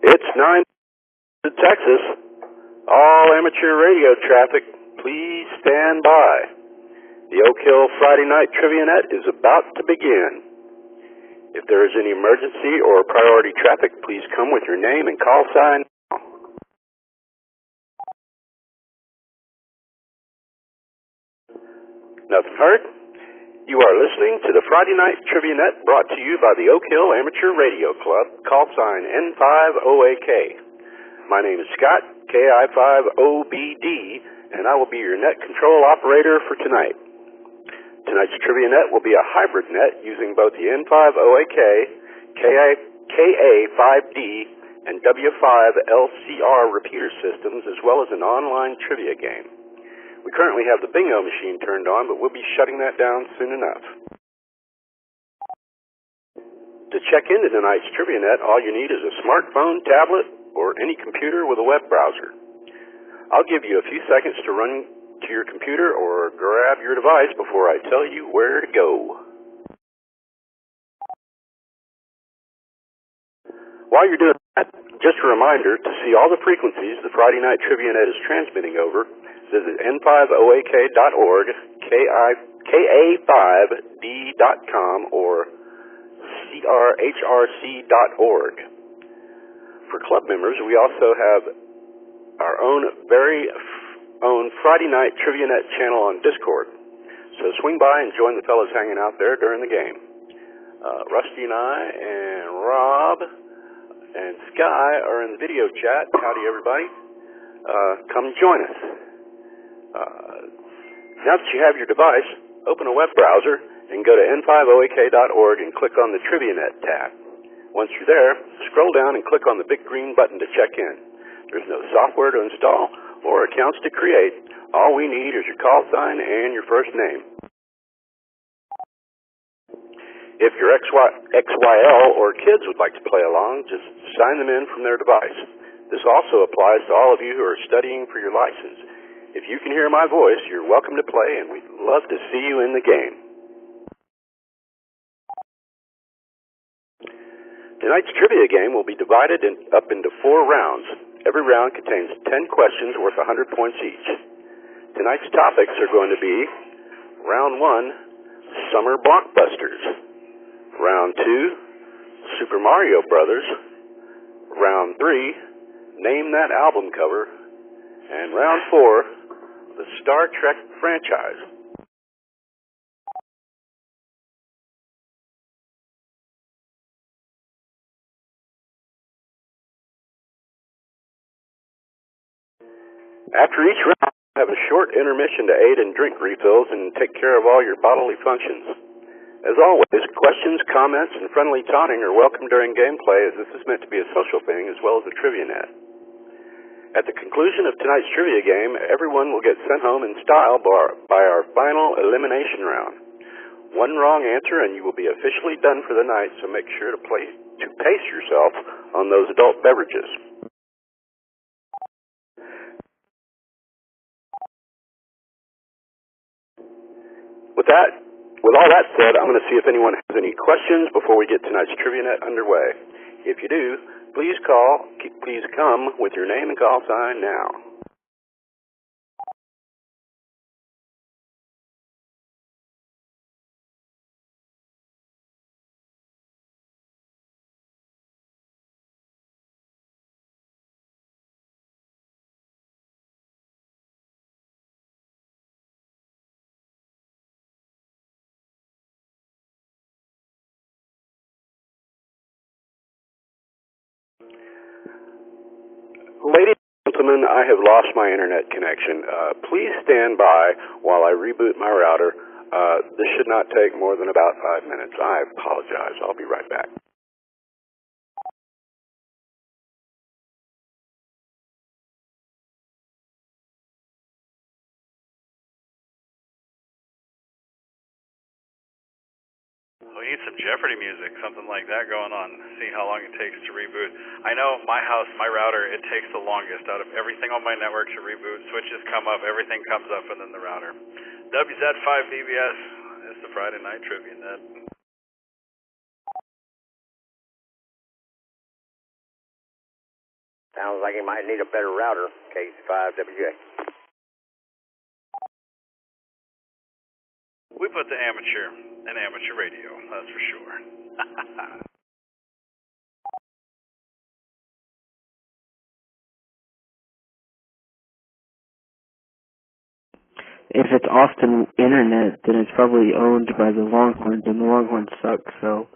It's 9 to Texas. All amateur radio traffic, please stand by. The Oak Hill Friday Night Trivia Net is about to begin. If there is any emergency or priority traffic, please come with your name and call sign now. Nothing heard? You are listening to the Friday Night Trivia Net brought to you by the Oak Hill Amateur Radio Club, call sign N50AK. My name is Scott, KI5OBD, and I will be your net control operator for tonight. Tonight's Trivia Net will be a hybrid net using both the N50AK, KA5D, and W5LCR repeater systems, as well as an online trivia game. We currently have the bingo machine turned on, but we'll be shutting that down soon enough. To check into tonight's Trivia Net, all you need is a smartphone, tablet, or any computer with a web browser. I'll give you a few seconds to run to your computer or grab your device before I tell you where to go. While you're doing that, just a reminder, to see all the frequencies the Friday Night Trivia Net is transmitting over, visit n50ak.org, ka5d.com, or crhrc.org. For club members, we also have our very own Friday Night Trivia Net channel on Discord. So swing by and join the fellas hanging out there during the game. Rusty and I and Rob and Sky are in the video chat. Howdy, everybody. Come join us. Now that you have your device, open a web browser and go to n50ak.org and click on the Trivia Net tab. Once you're there, scroll down and click on the big green button to check in. There's no software to install or accounts to create. All we need is your call sign and your first name. If your XYL or kids would like to play along, just sign them in from their device. This also applies to all of you who are studying for your license. If you can hear my voice, you're welcome to play, and we'd love to see you in the game. Tonight's trivia game will be divided up into 4 rounds. Every round contains 10 questions worth 100 points each. Tonight's topics are going to be Round 1, Summer Blockbusters. Round 2, Super Mario Brothers. Round 3, Name That Album Cover. And Round 4, the Star Trek franchise. After each round, have a short intermission to aid in drink refills and take care of all your bodily functions. As always, questions, comments, and friendly taunting are welcome during gameplay, as this is meant to be a social thing as well as a trivia net. At the conclusion of tonight's trivia game, everyone will get sent home in style by our final elimination round. One wrong answer and you will be officially done for the night, so make sure to pace yourself on those adult beverages. With all that said, I'm going to see if anyone has any questions before we get tonight's Trivia Net underway. If you do, please come with your name and call sign now. Ladies and gentlemen, I have lost my internet connection. Please stand by while I reboot my router. This should not take more than about 5 minutes. I apologize. I'll be right back. We need some Jeopardy music, something like that going on. See how long it takes to reboot. I know my house, my router, it takes the longest out of everything on my network to reboot. Switches come up, everything comes up, and then the router. WZ5DBS is the Friday Night Trivia Net. Sounds like he might need a better router, Case5WJ. We put the amateur in amateur radio, that's for sure. If it's Austin Internet, then it's probably owned by the Longhorns, and the Longhorns suck, so,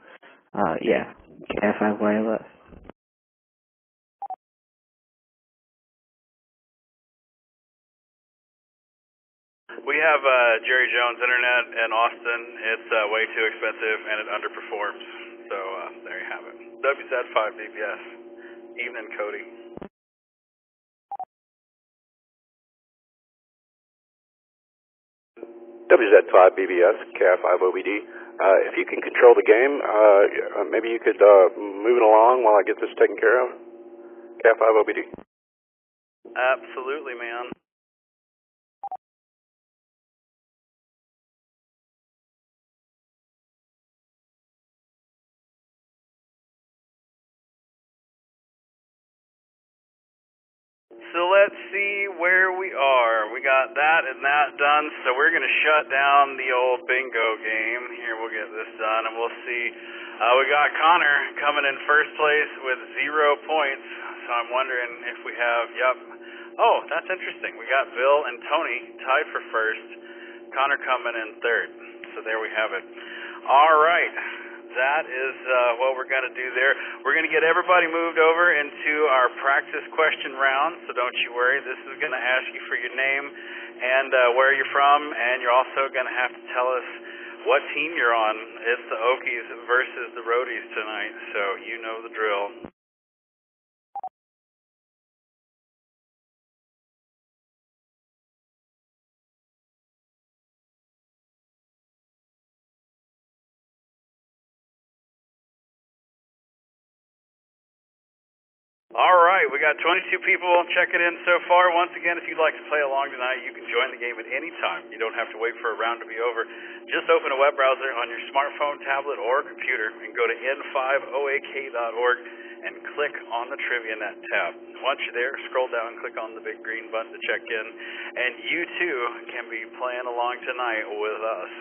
yeah, KF5 Wireless. We have Jerry Jones Internet in Austin. It's way too expensive and it underperforms. So there you have it. WZ5BBS. Evening, Cody. WZ5BBS, KF5OBD. If you can control the game, maybe you could move it along while I get this taken care of. KF5OBD. Absolutely, man. So let's see where we are. We got that and that done, so we're going to shut down the old bingo game. Here, we'll get this done, and we'll see. We got Connor coming in first place with 0 points, so I'm wondering if we have, Oh, that's interesting. We got Bill and Tony tied for first. Connor coming in third. So there we have it. All right. That is what we're going to do there. We're going to get everybody moved over into our practice question round, so don't you worry. This is going to ask you for your name and where you're from, and you're also going to have to tell us what team you're on. It's the Okies versus the Roadies tonight, so you know the drill. All right, we got 22 people checking in so far. Once again, if you'd like to play along tonight, you can join the game at any time. You don't have to wait for a round to be over. Just open a web browser on your smartphone, tablet, or computer and go to n5oak.org and click on the TriviaNet tab. Once you're there, scroll down and click on the big green button to check in, and you too can be playing along tonight with us.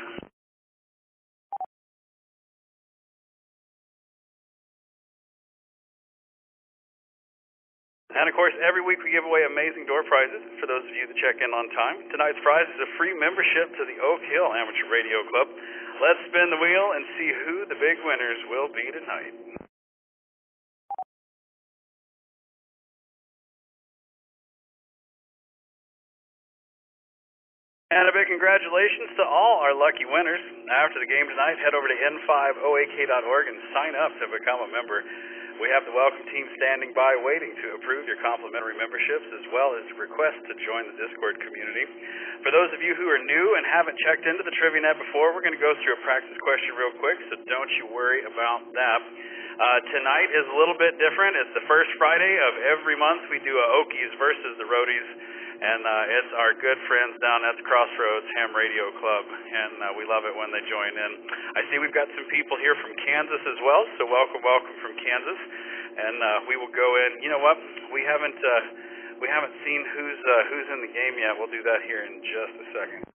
And, of course, every week we give away amazing door prizes for those of you that check in on time. Tonight's prize is a free membership to the Oak Hill Amateur Radio Club. Let's spin the wheel and see who the big winners will be tonight. And a big congratulations to all our lucky winners. After the game tonight, head over to n5oak.org and sign up to become a member. We have the welcome team standing by waiting to approve your complimentary memberships as well as request to join the Discord community. For those of you who are new and haven't checked into the TriviaNet before, we're going to go through a practice question real quick, so don't you worry about that. Tonight is a little bit different. It's the first Friday of every month. We do a Okies versus the Roadies, and it's our good friends down at the Crossroads Ham Radio Club, and we love it when they join in. I see we've got some people here from Kansas as well, so welcome from Kansas, and we will go in. You know what? We haven't seen who's in the game yet. We'll do that here in just a second.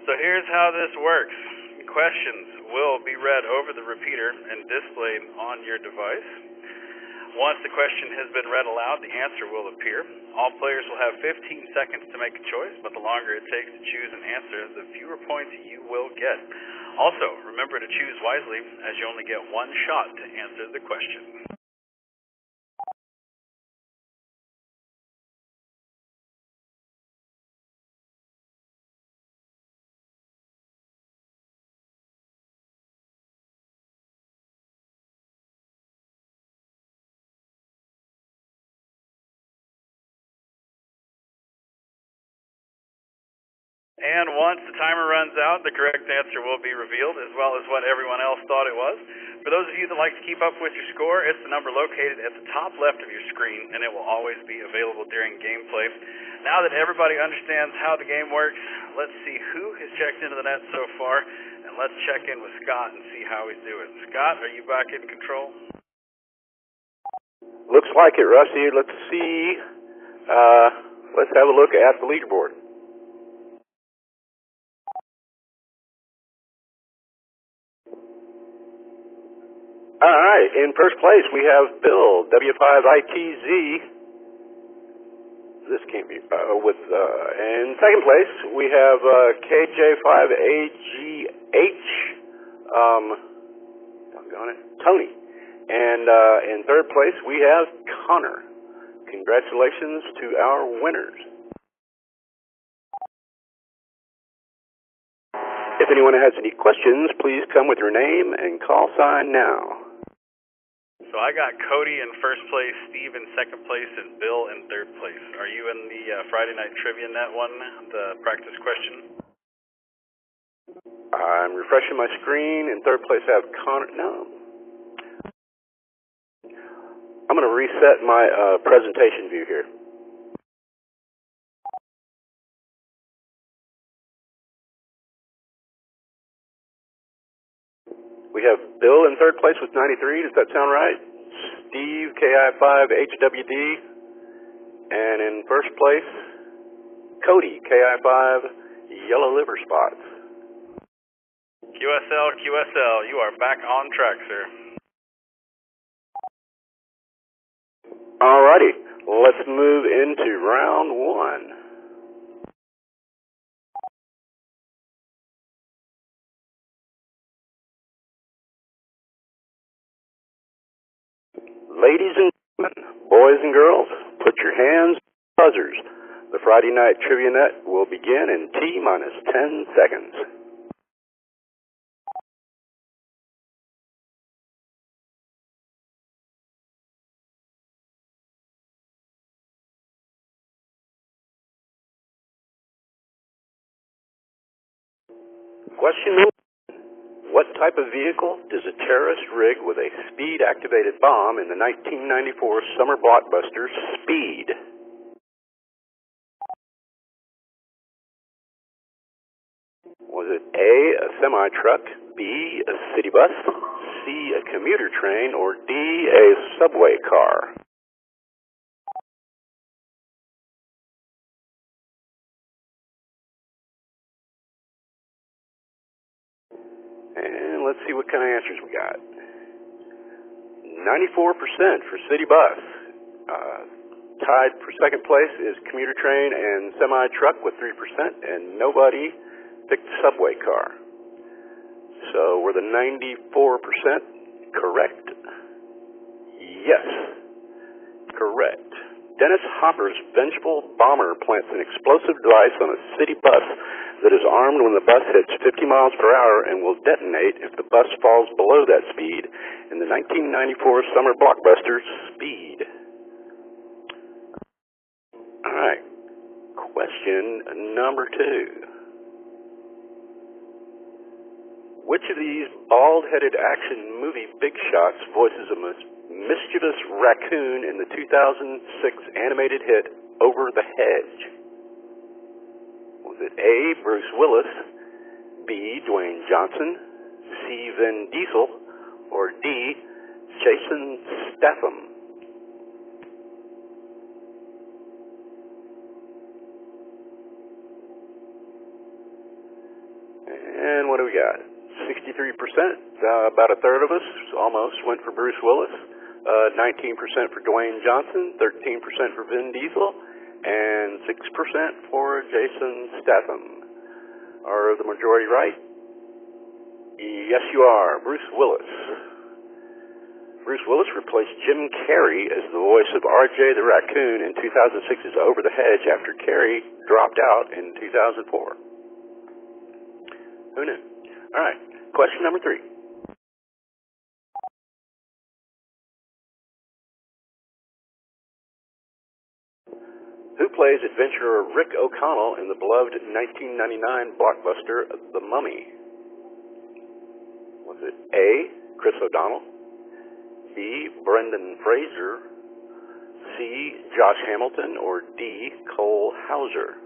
So here's how this works. Questions will be read over the repeater and displayed on your device. Once the question has been read aloud, the answer will appear. All players will have 15 seconds to make a choice, but the longer it takes to choose an answer, the fewer points you will get. Also, remember to choose wisely, as you only get one shot to answer the question. And once the timer runs out, the correct answer will be revealed, as well as what everyone else thought it was. For those of you that like to keep up with your score, it's the number located at the top left of your screen, and it will always be available during gameplay. Now that everybody understands how the game works, let's see who has checked into the net so far, and And let's check in with Scott and see how he's doing. Scott, are you back in control? Looks like it, Rusty. Let's see. Let's have a look at the leaderboard. All right, in first place we have Bill, W5ITZ. This can't be, in second place we have KJ5AGH, doggone it, Tony. And in third place we have Connor. Congratulations to our winners. If anyone has any questions, please come with your name and call sign now. So I got Cody in first place, Steve in second place, and Bill in third place. Are you in the Friday Night Trivia Net one, the practice question? I'm refreshing my screen. In third place I have Connor. No. I'm going to reset my presentation view here. We have Bill in third place with 93. Does that sound right? Steve, KI5HWD. And in first place, Cody, KI5 Yellow Liver Spots. QSL, you are back on track, sir. Alrighty, let's move into round one. Ladies and gentlemen, boys and girls, put your hands on the buzzers. The Friday Night Trivia Net will begin in T-minus 10 seconds. Question number: what type of vehicle does a terrorist rig with a speed-activated bomb in the 1994 summer blockbuster Speed? Was it A, a semi-truck, B, a city bus, C, a commuter train, or D, a subway car? And let's see what kind of answers we got. 94% for city bus. Tied for second place is commuter train and semi-truck with 3%, and nobody picked subway car. So were the 94% correct? Yes, correct. Dennis Hopper's vengeful bomber plants an explosive device on a city bus that is armed when the bus hits 50 miles per hour and will detonate if the bus falls below that speed in the 1994 summer blockbuster Speed. All right, question number 2. Which of these bald-headed action movie big shots voices a mischievous raccoon in the 2006 animated hit Over the Hedge? Was it A, Bruce Willis, B, Dwayne Johnson, C, Vin Diesel, or D, Jason Statham? And what do we got? 63%, about a third of us, almost, went for Bruce Willis, 19% for Dwayne Johnson, 13% for Vin Diesel, and 6% for Jason Statham. Are the majority right? Yes, you are. Bruce Willis. Bruce Willis replaced Jim Carrey as the voice of R.J. the Raccoon in 2006's Over the Hedge after Carrey dropped out in 2004. Who knew? All right, question number 3. Who plays adventurer Rick O'Connell in the beloved 1999 blockbuster The Mummy? Was it A, Chris O'Donnell, B, Brendan Fraser, C, Josh Hamilton, or D, Cole Hauser?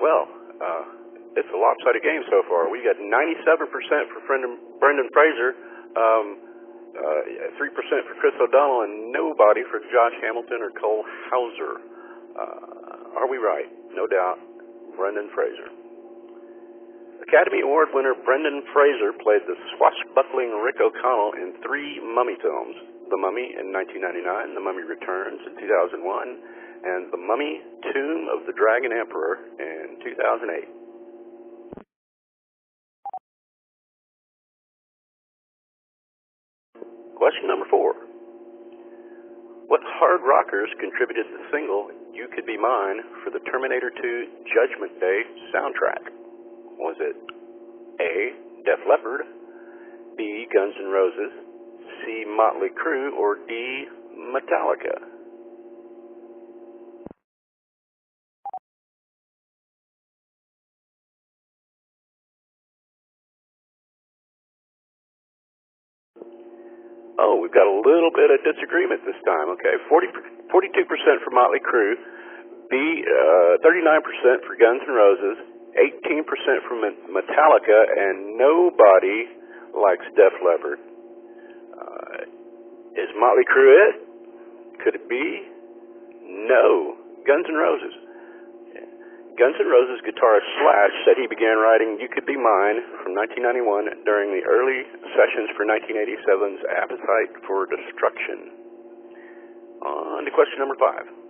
Well, it's a lopsided game so far. We got 97% for Brendan Fraser, 3% for Chris O'Donnell, and nobody for Josh Hamilton or Cole Hauser. Are we right? No doubt, Brendan Fraser. Academy Award winner Brendan Fraser played the swashbuckling Rick O'Connell in 3 Mummy films: The Mummy in 1999, The Mummy Returns in 2001, and The Mummy: Tomb of the Dragon Emperor in 2008. Question number 4. What hard rockers contributed the single You Could Be Mine for the Terminator 2 Judgment Day soundtrack? Was it A, Def Leppard, B, Guns N' Roses, C, Motley Crue, or D, Metallica? Oh, we've got a little bit of disagreement this time, okay? 42% for Motley Crue, B, 39% for Guns N' Roses, 18% for Metallica, and nobody likes Def Leppard. Is Motley Crue it? Could it be? No. Guns N' Roses. Guns N' Roses guitarist Slash said he began writing You Could Be Mine from 1991 during the early sessions for 1987's Appetite for Destruction. On to question number 5.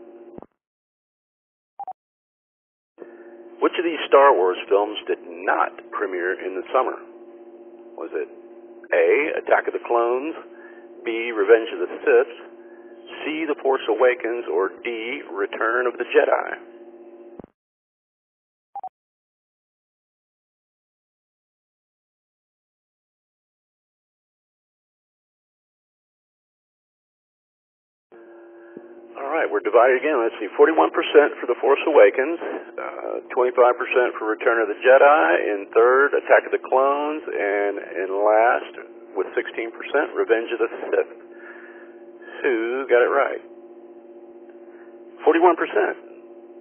Which of these Star Wars films did not premiere in the summer? Was it A, Attack of the Clones, B, Revenge of the Sith, C, The Force Awakens, or D, Return of the Jedi? All right, we're divided again. Let's see, 41% for The Force Awakens, 25% for Return of the Jedi, in third, Attack of the Clones, and in last, with 16%, Revenge of the Sith. Who got it right? 41%.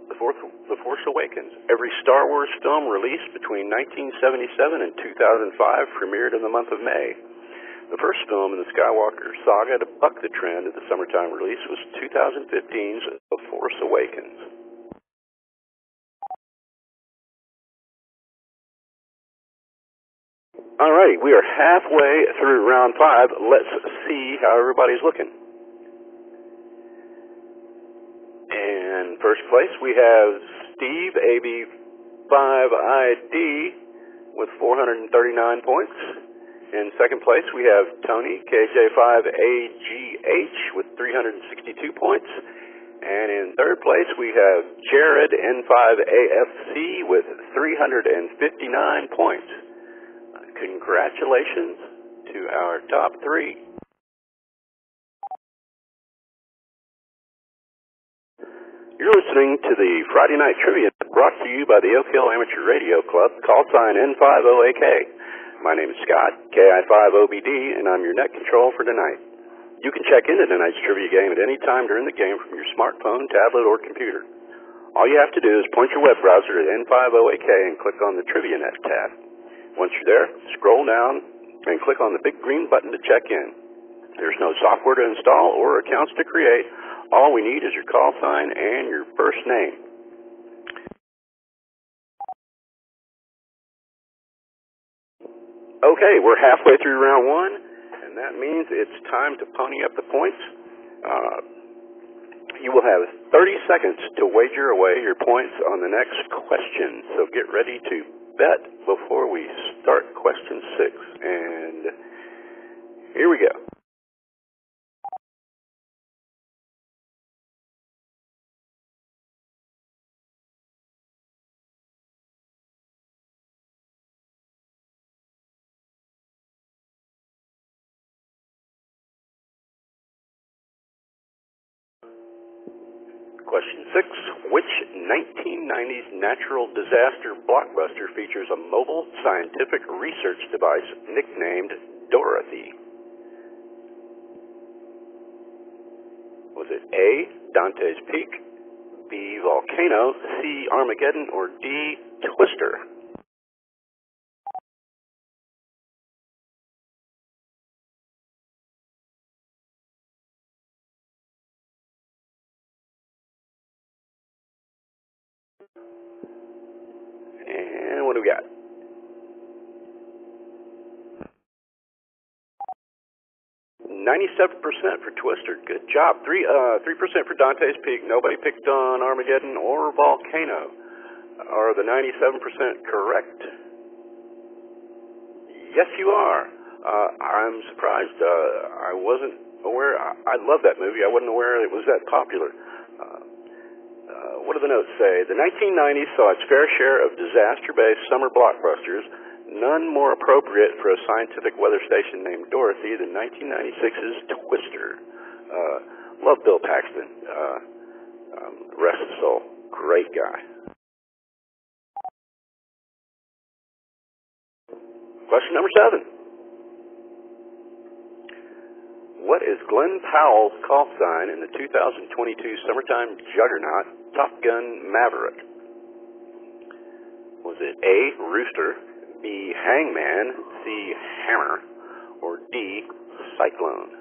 The Force Awakens. Every Star Wars film released between 1977 and 2005 premiered in the month of May. The first film in the Skywalker saga to buck the trend of the summertime release was 2015's The Force Awakens. All right, we are halfway through round 5. Let's see how everybody's looking. In first place, we have Steve, AB5ID, with 439 points. In second place, we have Tony, KJ5AGH, with 362 points. And in third place, we have Jared, N5AFC, with 359 points. Congratulations to our top 3. You're listening to the Friday Night Trivia brought to you by the Oak Hill Amateur Radio Club, call sign N50AK. My name is Scott, KI5OBD, and I'm your net control for tonight. You can check into tonight's trivia game at any time during the game from your smartphone, tablet, or computer. All you have to do is point your web browser to N50AK and click on the Trivia Net tab. Once you're there, scroll down and click on the big green button to check in. There's no software to install or accounts to create. All we need is your call sign and your first name. Okay, we're halfway through round 1, and that means it's time to pony up the points. You will have 30 seconds to wager away your points on the next question, so get ready to bet before we start question 6. And here we go. Question 6. Which 1990s natural disaster blockbuster features a mobile scientific research device nicknamed Dorothy? Was it A, Dante's Peak, B, Volcano, C, Armageddon, or D, Twister? And what do we got? 97% for Twister. Good job. 3% for Dante's Peak. Nobody picked on Armageddon or Volcano. Are the 97% correct? Yes, you are. I'm surprised. I wasn't aware. I love that movie. I wasn't aware it was that popular. What do the notes say? The 1990s saw its fair share of disaster-based summer blockbusters, none more appropriate for a scientific weather station named Dorothy than 1996's Twister. Love Bill Paxton. Rest his soul. Great guy. Question number 7. What is Glenn Powell's call sign in the 2022 summertime juggernaut Top Gun Maverick? Was it A, Rooster, B, Hangman, C, Hammer, or D, Cyclone?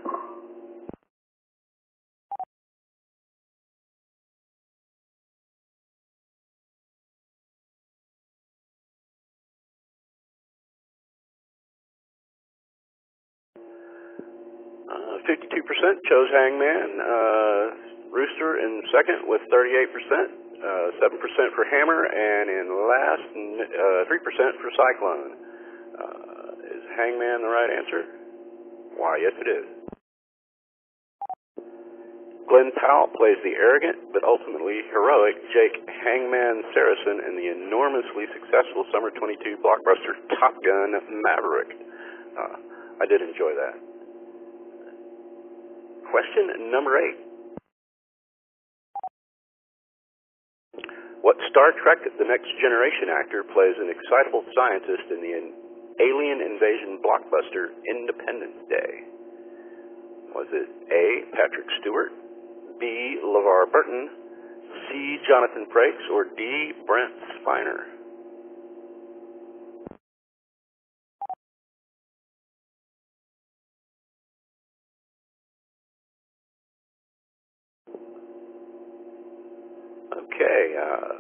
Uh, 52% chose Hangman, Rooster in second with 38%, 7% for Hammer, and in last, 3% for Cyclone. Is Hangman the right answer? Why, yes it is. Glenn Powell plays the arrogant but ultimately heroic Jake Hangman Saracen in the enormously successful Summer 22 blockbuster Top Gun Maverick. I did enjoy that. Question number 8. What Star Trek The Next Generation actor plays an excitable scientist in the alien invasion blockbuster Independence Day? Was it A, Patrick Stewart, B, LeVar Burton, C, Jonathan Frakes, or D, Brent Spiner? Okay,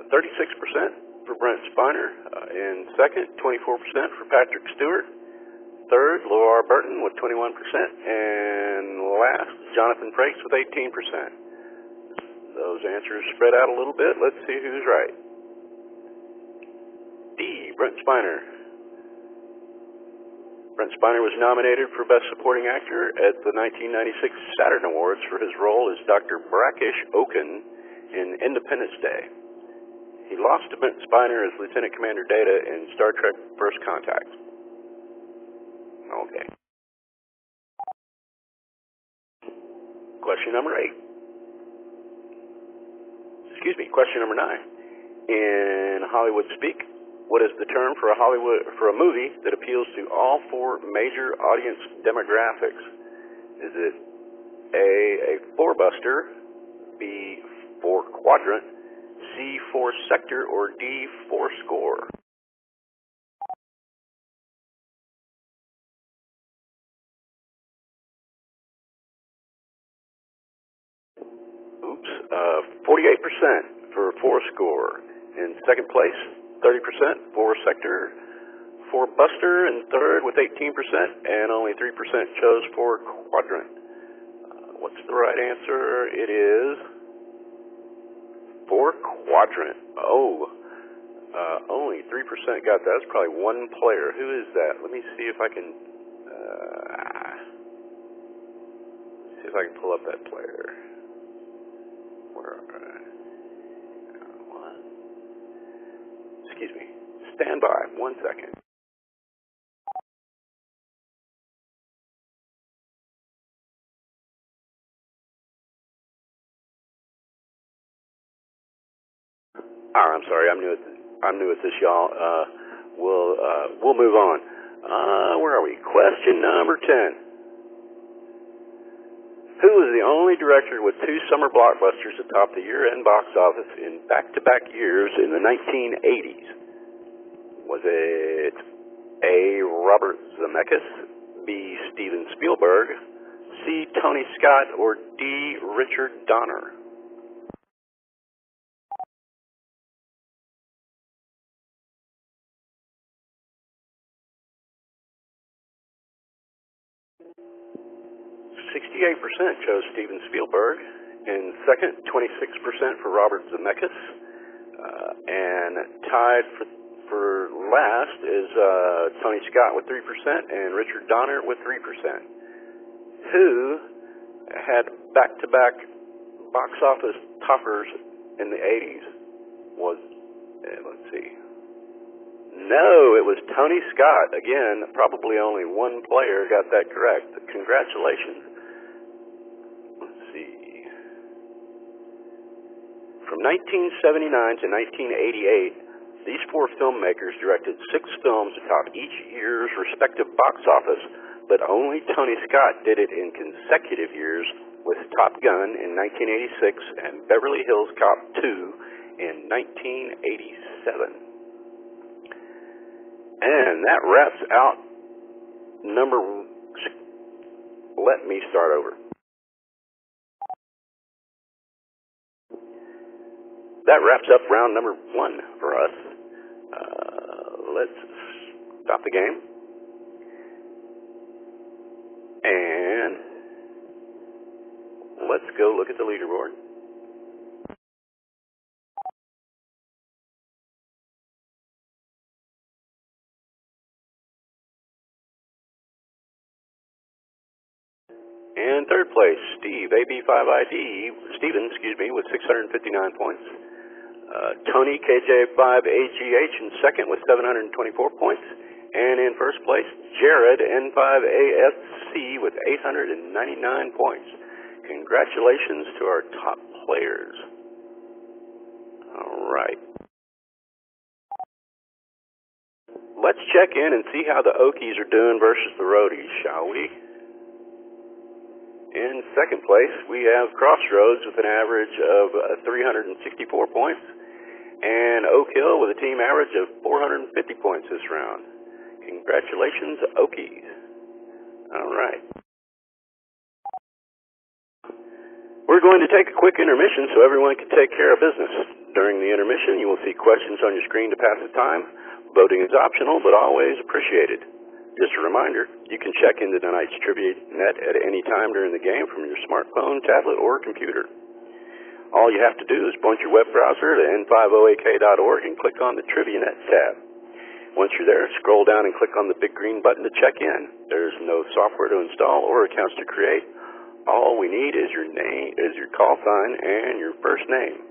36% for Brent Spiner. In second, 24% for Patrick Stewart. Third, LeVar Burton with 21%. And last, Jonathan Frakes with 18%. Those answers spread out a little bit. Let's see who's right. D, Brent Spiner. Brent Spiner was nominated for Best Supporting Actor at the 1996 Saturn Awards for his role as Dr. Brackish Oaken in Independence Day. He lost to Brent Spiner as Lieutenant Commander Data in Star Trek First Contact. Okay. Question number 8. Question number 9. In Hollywood speak, what is the term for a movie that appeals to all 4 major audience demographics? Is it A, 4-buster, B, 4-quadrant, C, 4-sector, or D, 4-score? Oops, 48% for 4-score. In second place, 30%, 4-sector, 4-buster in third with 18%, and only 3% chose 4-quadrant. What's the right answer? It is 4-quadrant. Only 3% got that. That's probably one player. Who is that? Let me see if I can pull up that player. What? Excuse me. Stand by 1 second. I'm sorry. I'm new at this, y'all. We'll move on. Where are we? Question number 10. Who was the only director with 2 summer blockbusters atop the year-end box office in back-to-back years in the 1980s? Was it A. Robert Zemeckis, B. Steven Spielberg, C. Tony Scott, or D. Richard Donner? %68 chose Steven Spielberg. In second, 26% for Robert Zemeckis. And tied for last is Tony Scott with 3% and Richard Donner with 3%. Who had back-to-back box office toppers in the 80s? Let's see. No, it was Tony Scott. Again, probably only one player got that correct. Congratulations. Let's see. From 1979 to 1988, these 4 filmmakers directed 6 films atop each year's respective box office, but only Tony Scott did it in consecutive years with Top Gun in 1986 and Beverly Hills Cop 2 in 1987. And that wraps out let me start over. That wraps up round number 1 for us. Let's stop the game. And let's go look at the leaderboard. In third place, Steven, with 659 points. Tony, KJ5AGH, in second with 724 points. And in first place, Jared, N5ASC, with 899 points. Congratulations to our top players. All right. Let's check in and see how the Okies are doing versus the Roadies, shall we? In second place, we have Crossroads with an average of 364 points, and Oak Hill with a team average of 450 points this round. Congratulations, Okies. All right. We're going to take a quick intermission so everyone can take care of business. During the intermission, you will see questions on your screen to pass the time. Voting is optional, but always appreciated. Just a reminder, you can check into tonight's Trivia Net at any time during the game from your smartphone, tablet, or computer. All you have to do is point your web browser to n50ak.org and click on the Trivia Net tab. Once you're there, scroll down and click on the big green button to check in. There's no software to install or accounts to create. All we need is your name, your call sign, and your first name.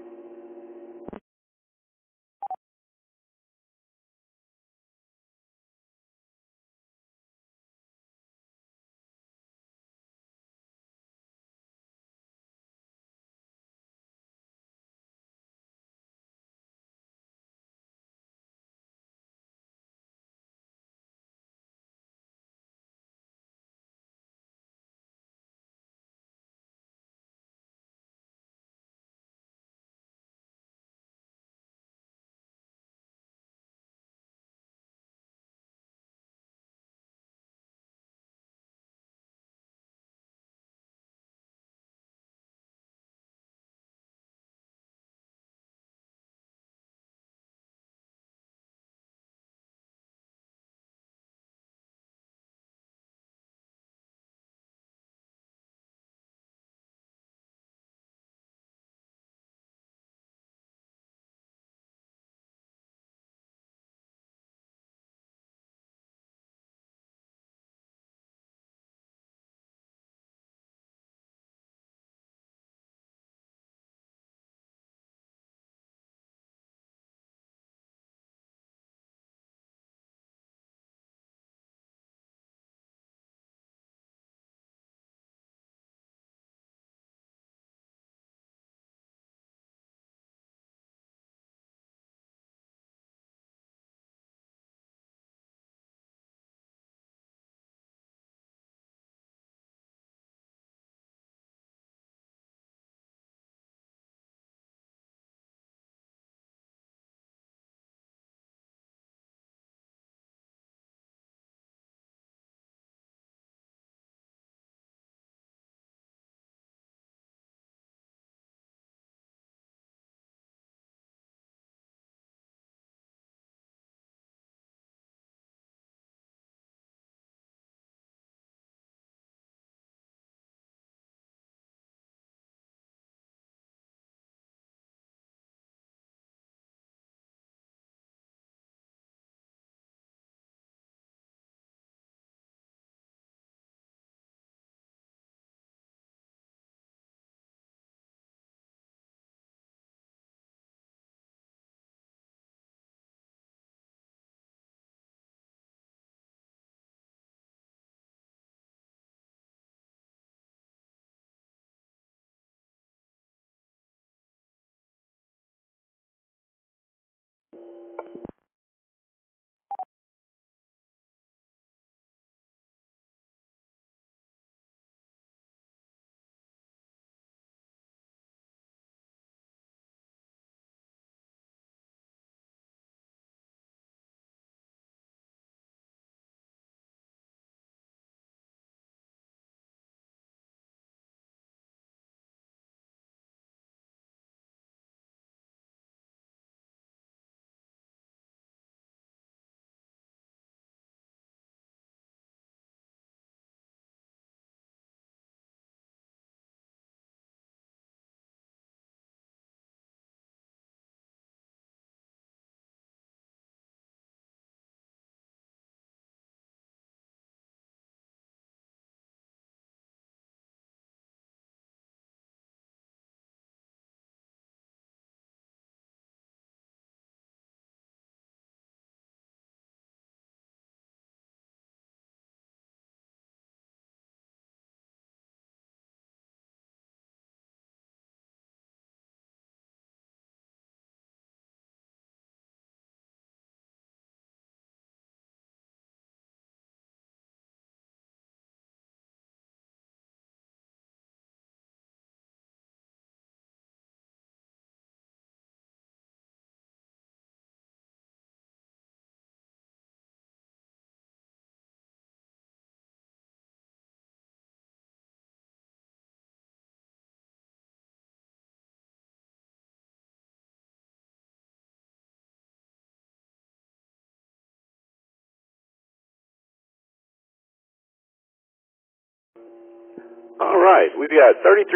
All right, we've got 33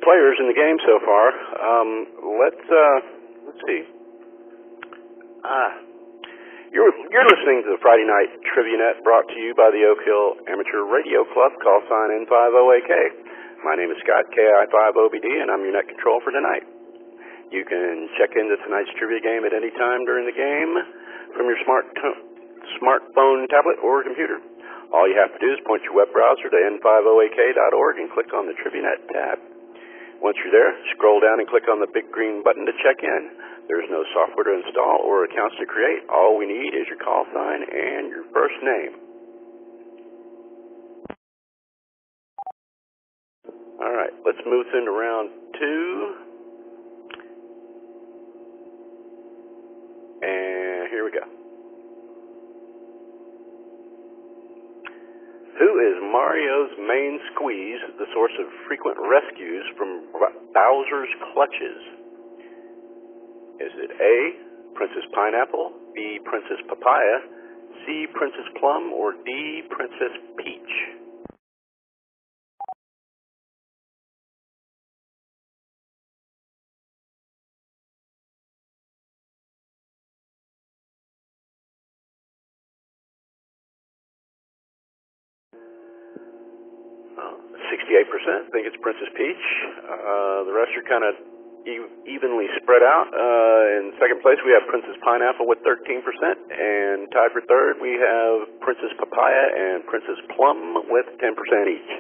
players in the game so far. Let's see. You're listening to the Friday Night Trivia Net, brought to you by the Oak Hill Amateur Radio Club. Call sign N50AK. My name is Scott, KI5OBD, and I'm your net control for tonight. You can check into tonight's trivia game at any time during the game from your smartphone, tablet, or computer. All you have to do is point your web browser to n50ak.org and click on the TriviaNet tab. Once you're there, scroll down and click on the big green button to check in. There's no software to install or accounts to create. All we need is your call sign and your first name. All right, let's move into round 2. And here we go. Who is Mario's main squeeze, the source of frequent rescues from Bowser's clutches? Is it A, Princess Pineapple, B, Princess Papaya, C, Princess Plum, or D, Princess Peach? Well, 68% think it's Princess Peach. The rest are kind of evenly spread out. In second place, we have Princess Pineapple with 13%, and tied for third, we have Princess Papaya and Princess Plum with 10% each.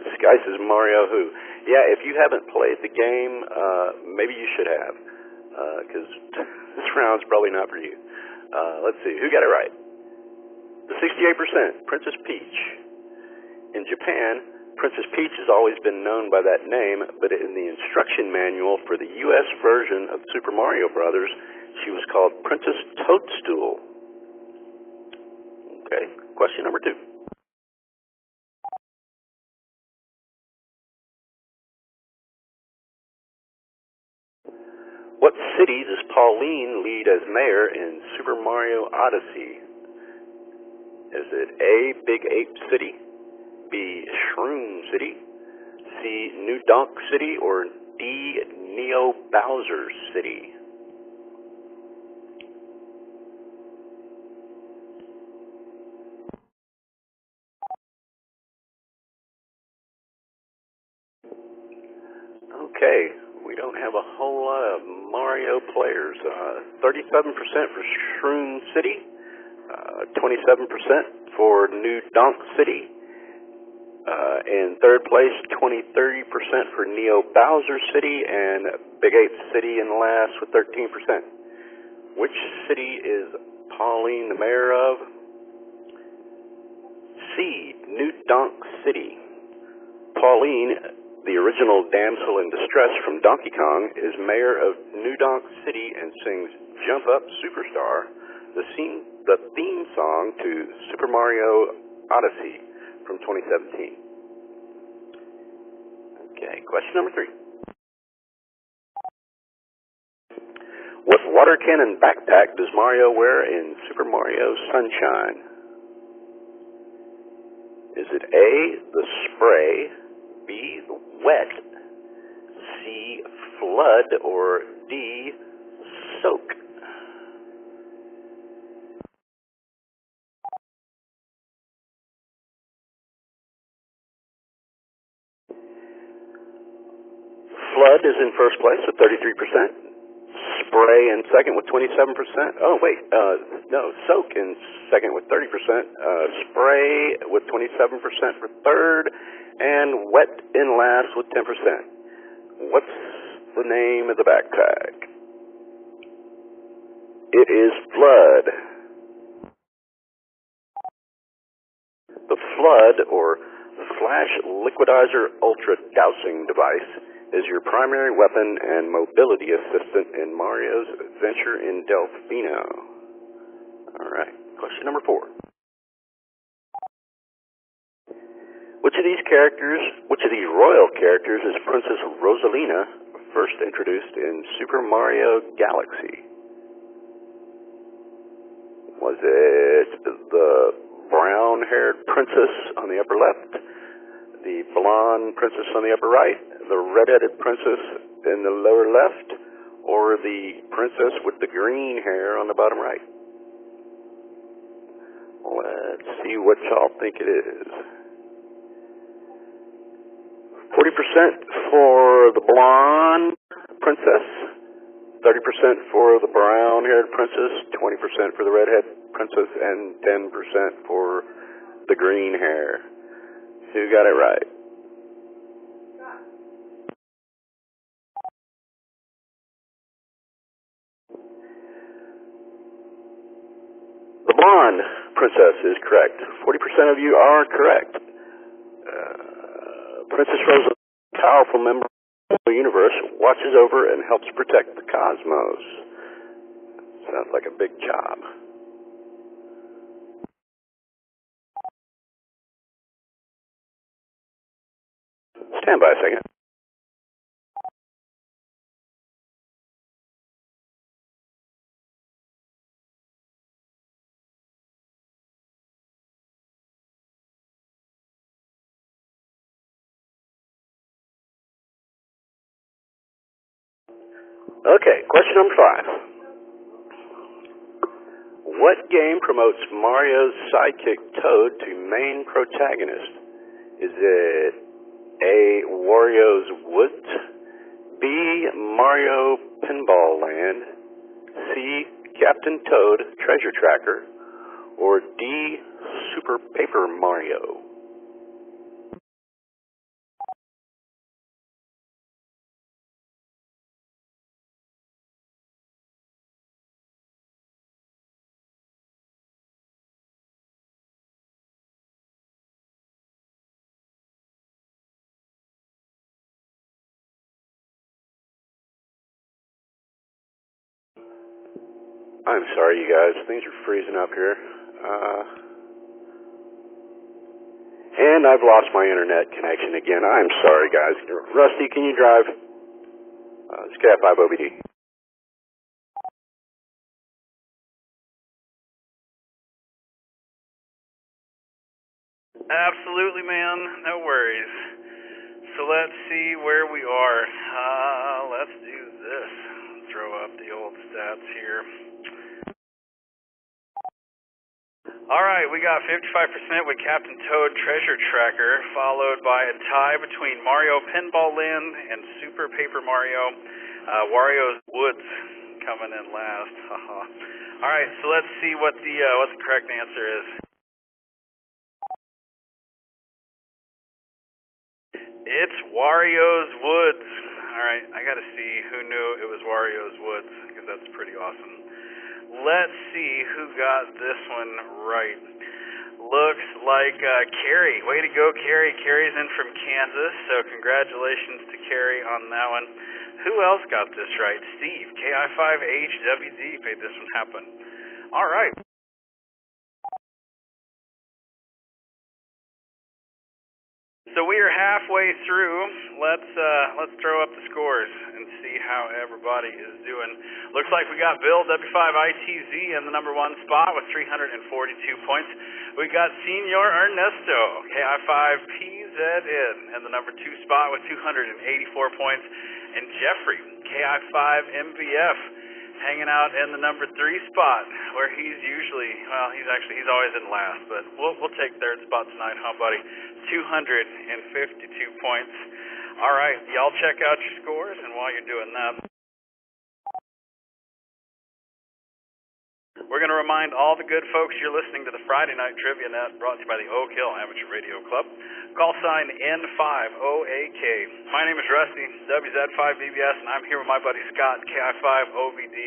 This guy says Mario who? Yeah, if you haven't played the game, maybe you should have, because this round's probably not for you. Let's see, who got it right? The 68%, Princess Peach. In Japan, Princess Peach has always been known by that name, but in the instruction manual for the U.S. version of Super Mario Brothers, she was called Princess Toadstool. Okay, question number 2. What city does Pauline lead as mayor in Super Mario Odyssey? Is it A, Big Ape City, B, Shroom City, C, New Donk City, or D, Neo Bowser City? Okay, we don't have a whole lot of Mario players. 37% for Shroom City, 27% for New Donk City. In third place, 30% for Neo Bowser City, and Big Ape City in last with 13%. Which city is Pauline the mayor of? C, New Donk City. Pauline, the original damsel in distress from Donkey Kong, is mayor of New Donk City and sings Jump Up Superstar, the theme song to Super Mario Odyssey from 2017. Okay, question number 3. What water cannon backpack does Mario wear in Super Mario Sunshine? Is it A, the spray, B, the wet, C, flood, or D, soak? Flood is in first place with 33%. Spray in second with 27%. Oh, wait, no, soak in second with 30%. Spray with 27% for third. And wet in last with 10%. What's the name of the backpack? It is Flood. The Flood, or Flash Liquidizer Ultra Dousing Device, is your primary weapon and mobility assistant in Mario's Adventure in Delfino. All right, question number 4. Which of these royal characters is Princess Rosalina first introduced in Super Mario Galaxy? Was it the brown-haired princess on the upper left, the blonde princess on the upper right, the red-headed princess in the lower left, or the princess with the green hair on the bottom right? Let's see what y'all think it is. 40% for the blonde princess, 30% for the brown-haired princess, 20% for the red-haired princess, and 10% for the green hair. Who got it right? The blonde princess is correct. 40% of you are correct. Princess Rosa, powerful member of the universe, watches over and helps protect the cosmos. Sounds like a big job. Stand by a second. Okay, question number 5. What game promotes Mario's sidekick Toad to main protagonist? Is it A, Wario's Woods, B, Mario Pinball Land, C, Captain Toad Treasure Tracker, or D, Super Paper Mario? I'm sorry, you guys. Things are freezing up here. And I've lost my internet connection again. I'm sorry, guys. Rusty, can you drive? It's Cat 5 OBD. Absolutely, man. No worries. So let's see where we are. Let's do this. Throw up the old stats here. All right, we got 55% with Captain Toad Treasure Tracker, followed by a tie between Mario Pinball Land and Super Paper Mario. Wario's Woods coming in last. All right, so let's see what the correct answer is. It's Wario's Woods. All right, I got to see who knew it was Wario's Woods, because that's pretty awesome. Let's see who got this one right. Looks like Carrie. Way to go, Carrie. Carrie's in from Kansas, so congratulations to Carrie on that one. Who else got this right? Steve, KI5HWD made this one happen. All right. So we are halfway through. Let's throw up the scores and see how everybody is doing. Looks like we got Bill W5ITZ in the number 1 spot with 342 points. We got Senor Ernesto KI5PZN in the number 2 spot with 284 points, and Jeffrey KI5MVF hanging out in the number 3 spot, where he's usually, well, he's always in last, but we'll take 3rd spot tonight, huh, buddy? 252 points. All right, y'all check out your scores, and while you're doing that, we're going to remind all the good folks you're listening to the Friday Night Trivia Net, brought to you by the Oak Hill Amateur Radio Club. Call sign N5OAK. My name is Rusty, WZ5BBS, and I'm here with my buddy Scott, KI5OVD.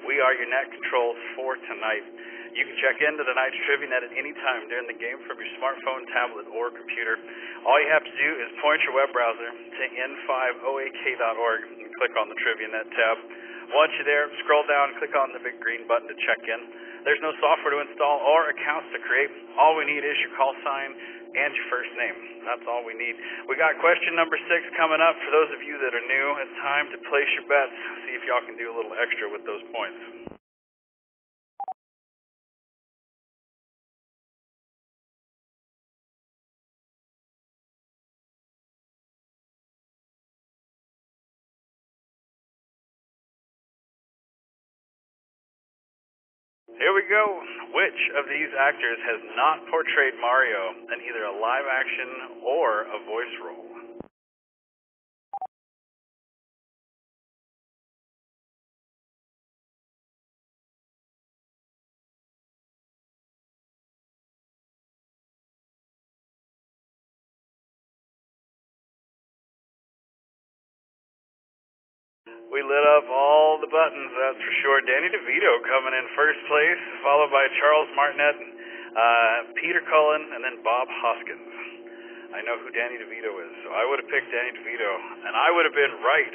We are your net controls for tonight. You can check into the Night's Trivia Net at any time during the game from your smartphone, tablet, or computer. All you have to do is point your web browser to n5oak.org and click on the Trivia Net tab. Once you're there, scroll down and click on the big green button to check in. There's no software to install or accounts to create. All we need is your call sign and your first name. That's all we need. We got question number 6 coming up. For those of you that are new, it's time to place your bets. See if y'all can do a little extra with those points. Here we go. Which of these actors has not portrayed Mario in either a live action or a voice role? We lit up all the buttons, that's for sure. Danny DeVito coming in first place, followed by Charles Martinet, Peter Cullen, and then Bob Hoskins. I know who Danny DeVito is, so I would have picked Danny DeVito, and I would have been right.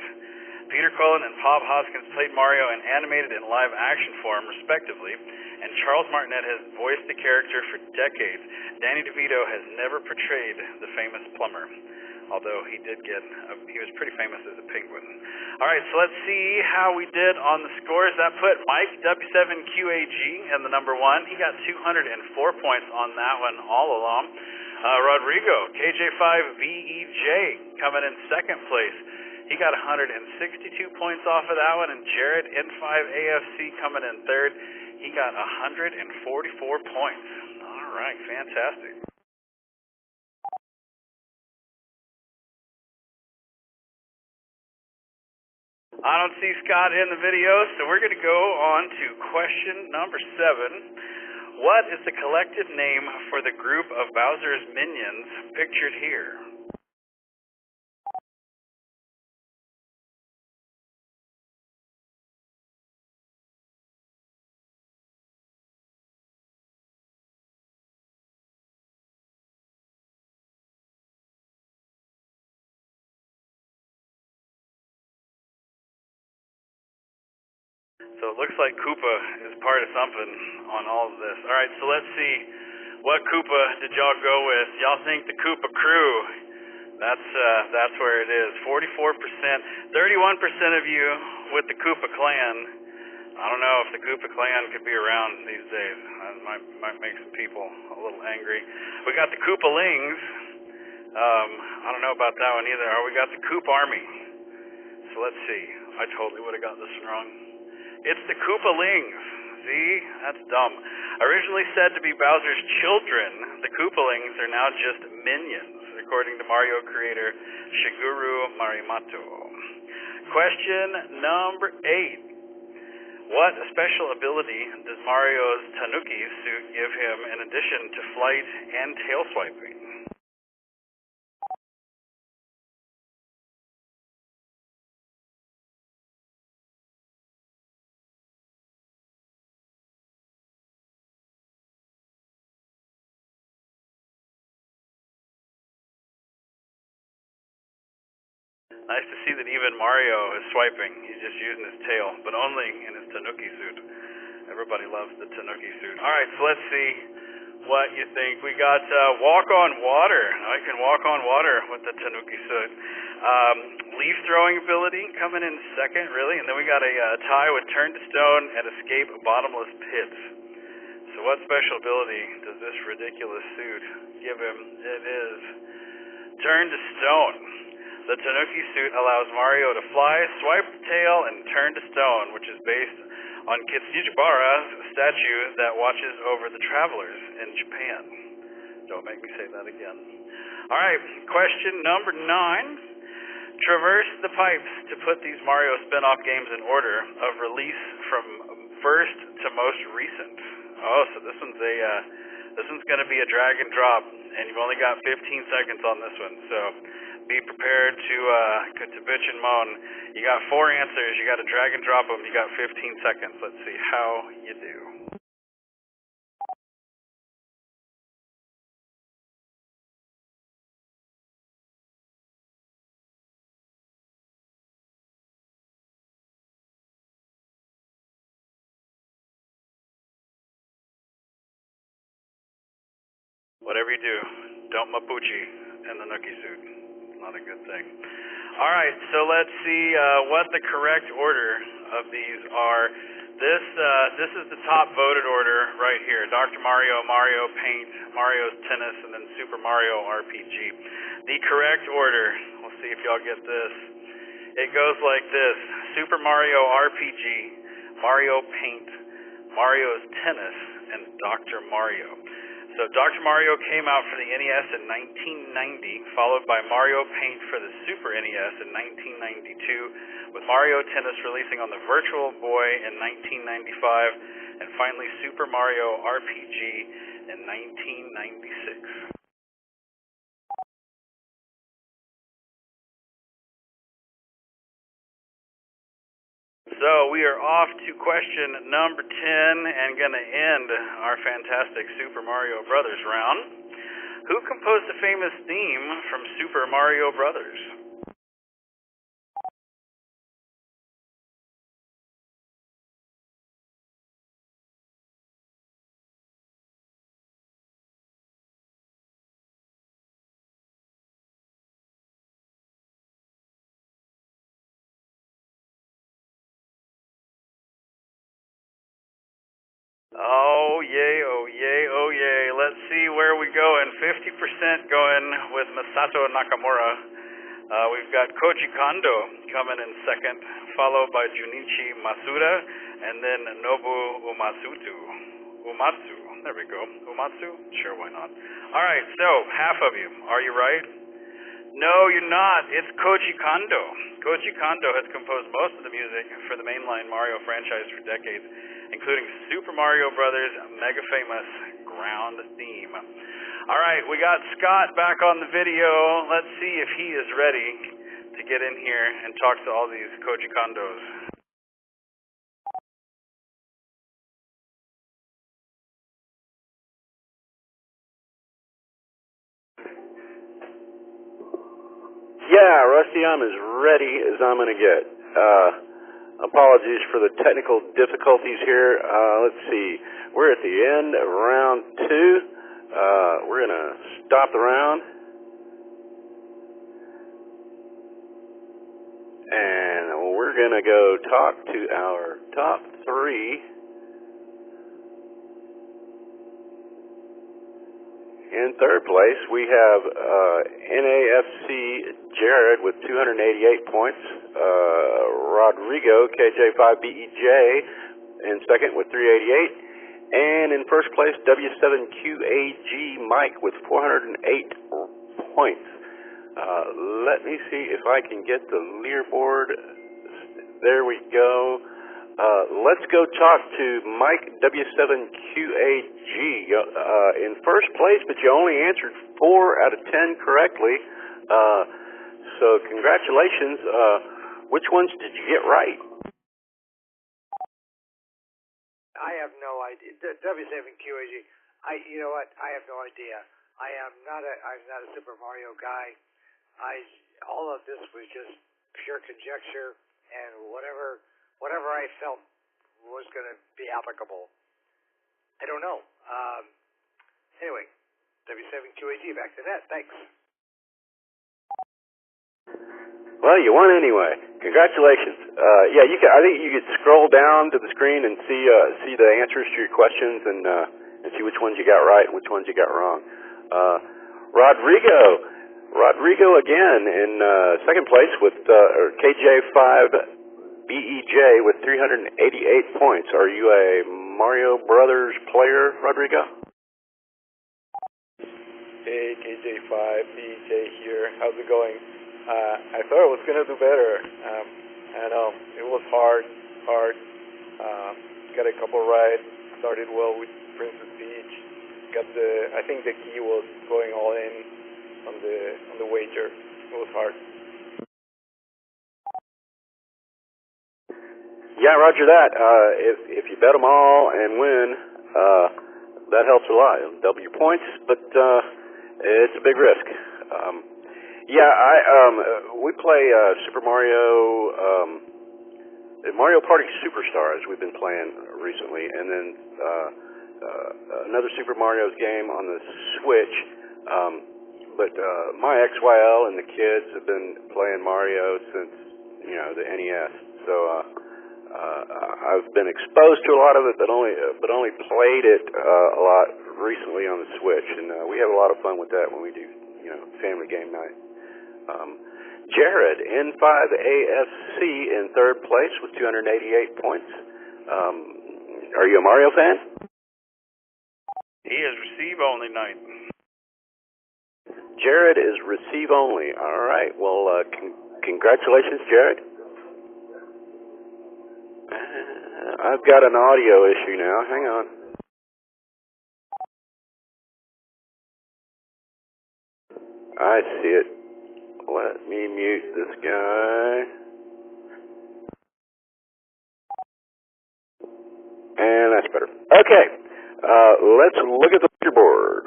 Peter Cullen and Bob Hoskins played Mario in animated and live action form, respectively, and Charles Martinet has voiced the character for decades. Danny DeVito has never portrayed the famous plumber, although he was pretty famous as a penguin. All right, so let's see how we did on the scores. That put Mike W7QAG in the number one. He got 204 points on that one all along. Rodrigo KJ5VEJ coming in second place. He got 162 points off of that one, and Jared N5AFC coming in third. He got 144 points. All right, fantastic. I don't see Scott in the video, so we're going to go on to question number 7. What is the collective name for the group of Bowser's minions pictured here? So it looks like Koopa is part of something on all of this. All right, so let's see. What Koopa did y'all go with? Y'all think the Koopa Crew? That's where it is. 44%. 31% of you with the Koopa Clan. I don't know if the Koopa Clan could be around these days. That might make some people a little angry. We got the Koopa Lings. I don't know about that one either. We got the Koop Army. So let's see. I totally would have got this one wrong. It's the Koopalings. See? That's dumb. Originally said to be Bowser's children, the Koopalings are now just minions, according to Mario creator Shigeru Miyamoto. Question number 8. What special ability does Mario's Tanuki suit give him in addition to flight and tail swiping? Nice to see that even Mario is swiping. He's just using his tail, but only in his Tanuki suit. Everybody loves the Tanuki suit. All right, so let's see what you think. We got walk on water. I can walk on water with the Tanuki suit. Leaf throwing ability coming in second, really. And then we got a tie with turn to stone and escape bottomless pits. So what special ability does this ridiculous suit give him? It is turn to stone. The Tanuki suit allows Mario to fly, swipe the tail, and turn to stone, which is based on Kitsujibara's statue that watches over the travelers in Japan. Don't make me say that again. All right, question number 9. Traverse the pipes to put these Mario spin-off games in order of release from first to most recent. Oh, so this one's going to be a drag and drop, and you've only got 15 seconds on this one, so be prepared to bitch and moan. You got 4 answers. You got to drag and drop them. You got 15 seconds. Let's see how you do. Whatever you do, don't Mapuche in the Nookie suit. Not a good thing. All right, so let's see what the correct order of these are. This is the top voted order right here. Dr. Mario, Mario Paint, Mario's Tennis, and then Super Mario RPG. The correct order, we'll see if y'all get this. It goes like this: Super Mario RPG, Mario Paint, Mario's Tennis, and Dr. Mario. So Dr. Mario came out for the NES in 1990, followed by Mario Paint for the Super NES in 1992, with Mario Tennis releasing on the Virtual Boy in 1995, and finally Super Mario RPG in 1996. So we are off to question number 10 and going to end our fantastic Super Mario Brothers round. Who composed the famous theme from Super Mario Brothers? Oh yay, oh yay, oh yay. Let's see where we go. And 50% going with Masato Nakamura. We've got Koji Kondo coming in second, followed by Junichi Masuda, and then Nobu Umatsu. There we go. Umatsu? Sure, why not? All right, so half of you. Are you right? No, you're not. It's Koji Kondo. Koji Kondo has composed most of the music for the mainline Mario franchise for decades, including Super Mario Brothers' mega famous ground theme. All right, we got Scott back on the video. Let's see if he is ready to get in here and talk to all these Koji Kondos. Yeah, Rusty, I'm as ready as I'm going to get. Apologies for the technical difficulties here. Let's see. We're at the end of round 2. We're going to stop the round. And we're going to go talk to our top 3. In third place, we have NAFC Jared with 288 points. Rodrigo, KJ5BEJ, in second with 388. And in first place, W7QAG Mike with 408 points. Let me see if I can get the leaderboard. There we go. Let's go talk to Mike W7QAG in first place, but you only answered 4 out of 10 correctly. So congratulations. Which ones did you get right? I have no idea. W7QAG. You know what? I have no idea. I'm not a Super Mario guy. All of this was just pure conjecture and whatever I felt was going to be applicable. I don't know. Anyway, W7QAG, back to that. Thanks. Well, you won anyway. Congratulations. Yeah, you can. I think you could scroll down to the screen and see the answers to your questions and see which ones you got right and which ones you got wrong. Rodrigo again in second place with KJ5BEJ with 388 points. Are you a Mario Brothers player, Rodrigo? Hey, KJ5BEJ here. How's it going? I thought I was going to do better. I know, it was hard. Got a couple right. Started well with Princess Peach. I think the key was going all in on the wager. It was hard. Yeah, roger that. If you bet them all and win, that helps a lot. It'll double your points, but it's a big risk. We play Super Mario Party Superstars we've been playing recently, and then another Super Mario's game on the Switch. But my XYL and the kids have been playing Mario since, the NES. So I've been exposed to a lot of it, but only played it a lot recently on the Switch, and we have a lot of fun with that when we do, family game night. Jared, N5AFC in third place with 288 points. Are you a Mario fan? He is receive only night. Jared is receive only. All right. Well, congratulations, Jared. I've got an audio issue now. Hang on. I see it. Let me mute this guy. And that's better. Okay. Let's look at the leaderboard.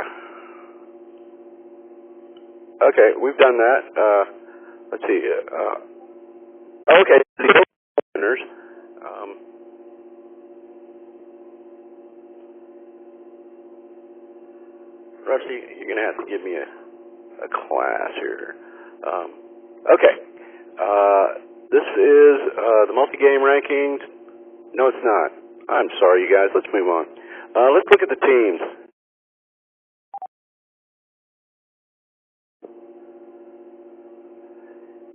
Okay, we've done that. Let's see. Okay, the openers. Rusty, you're going to have to give me a class here. Okay. This is the multi-game rankings. No, it's not. I'm sorry, you guys. Let's move on. Let's look at the teams.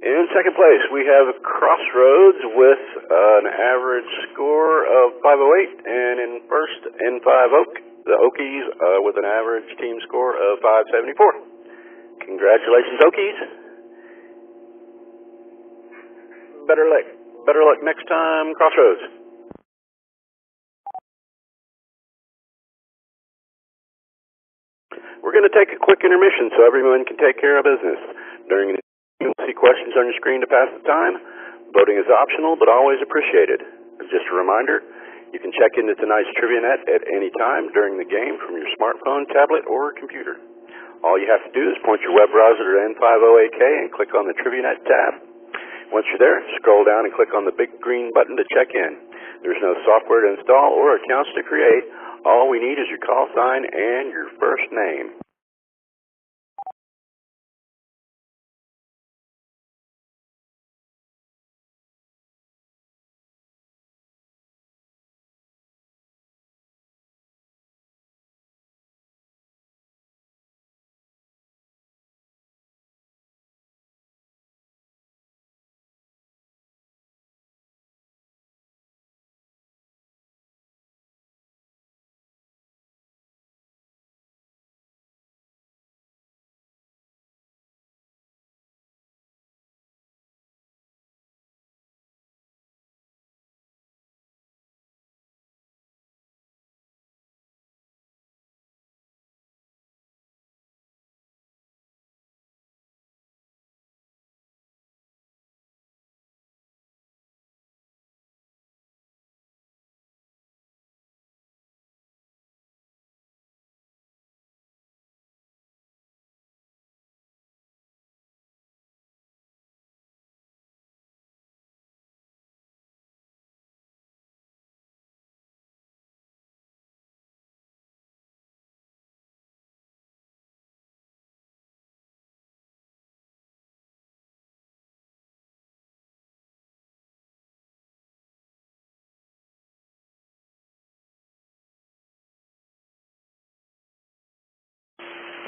In second place, we have Crossroads with an average score of 508, and in first, N5 Oak, the Okies with an average team score of 574. Congratulations, Okies. Better luck next time, Crossroads. We're going to take a quick intermission so everyone can take care of business. During the you'll see questions on your screen to pass the time. Voting is optional, but always appreciated. Just a reminder, you can check into tonight's TriviaNet at any time during the game from your smartphone, tablet, or computer. All you have to do is point your web browser to N508K and click on the TriviaNet tab. Once you're there, scroll down and click on the big green button to check in. There's no software to install or accounts to create. All we need is your call sign and your first name.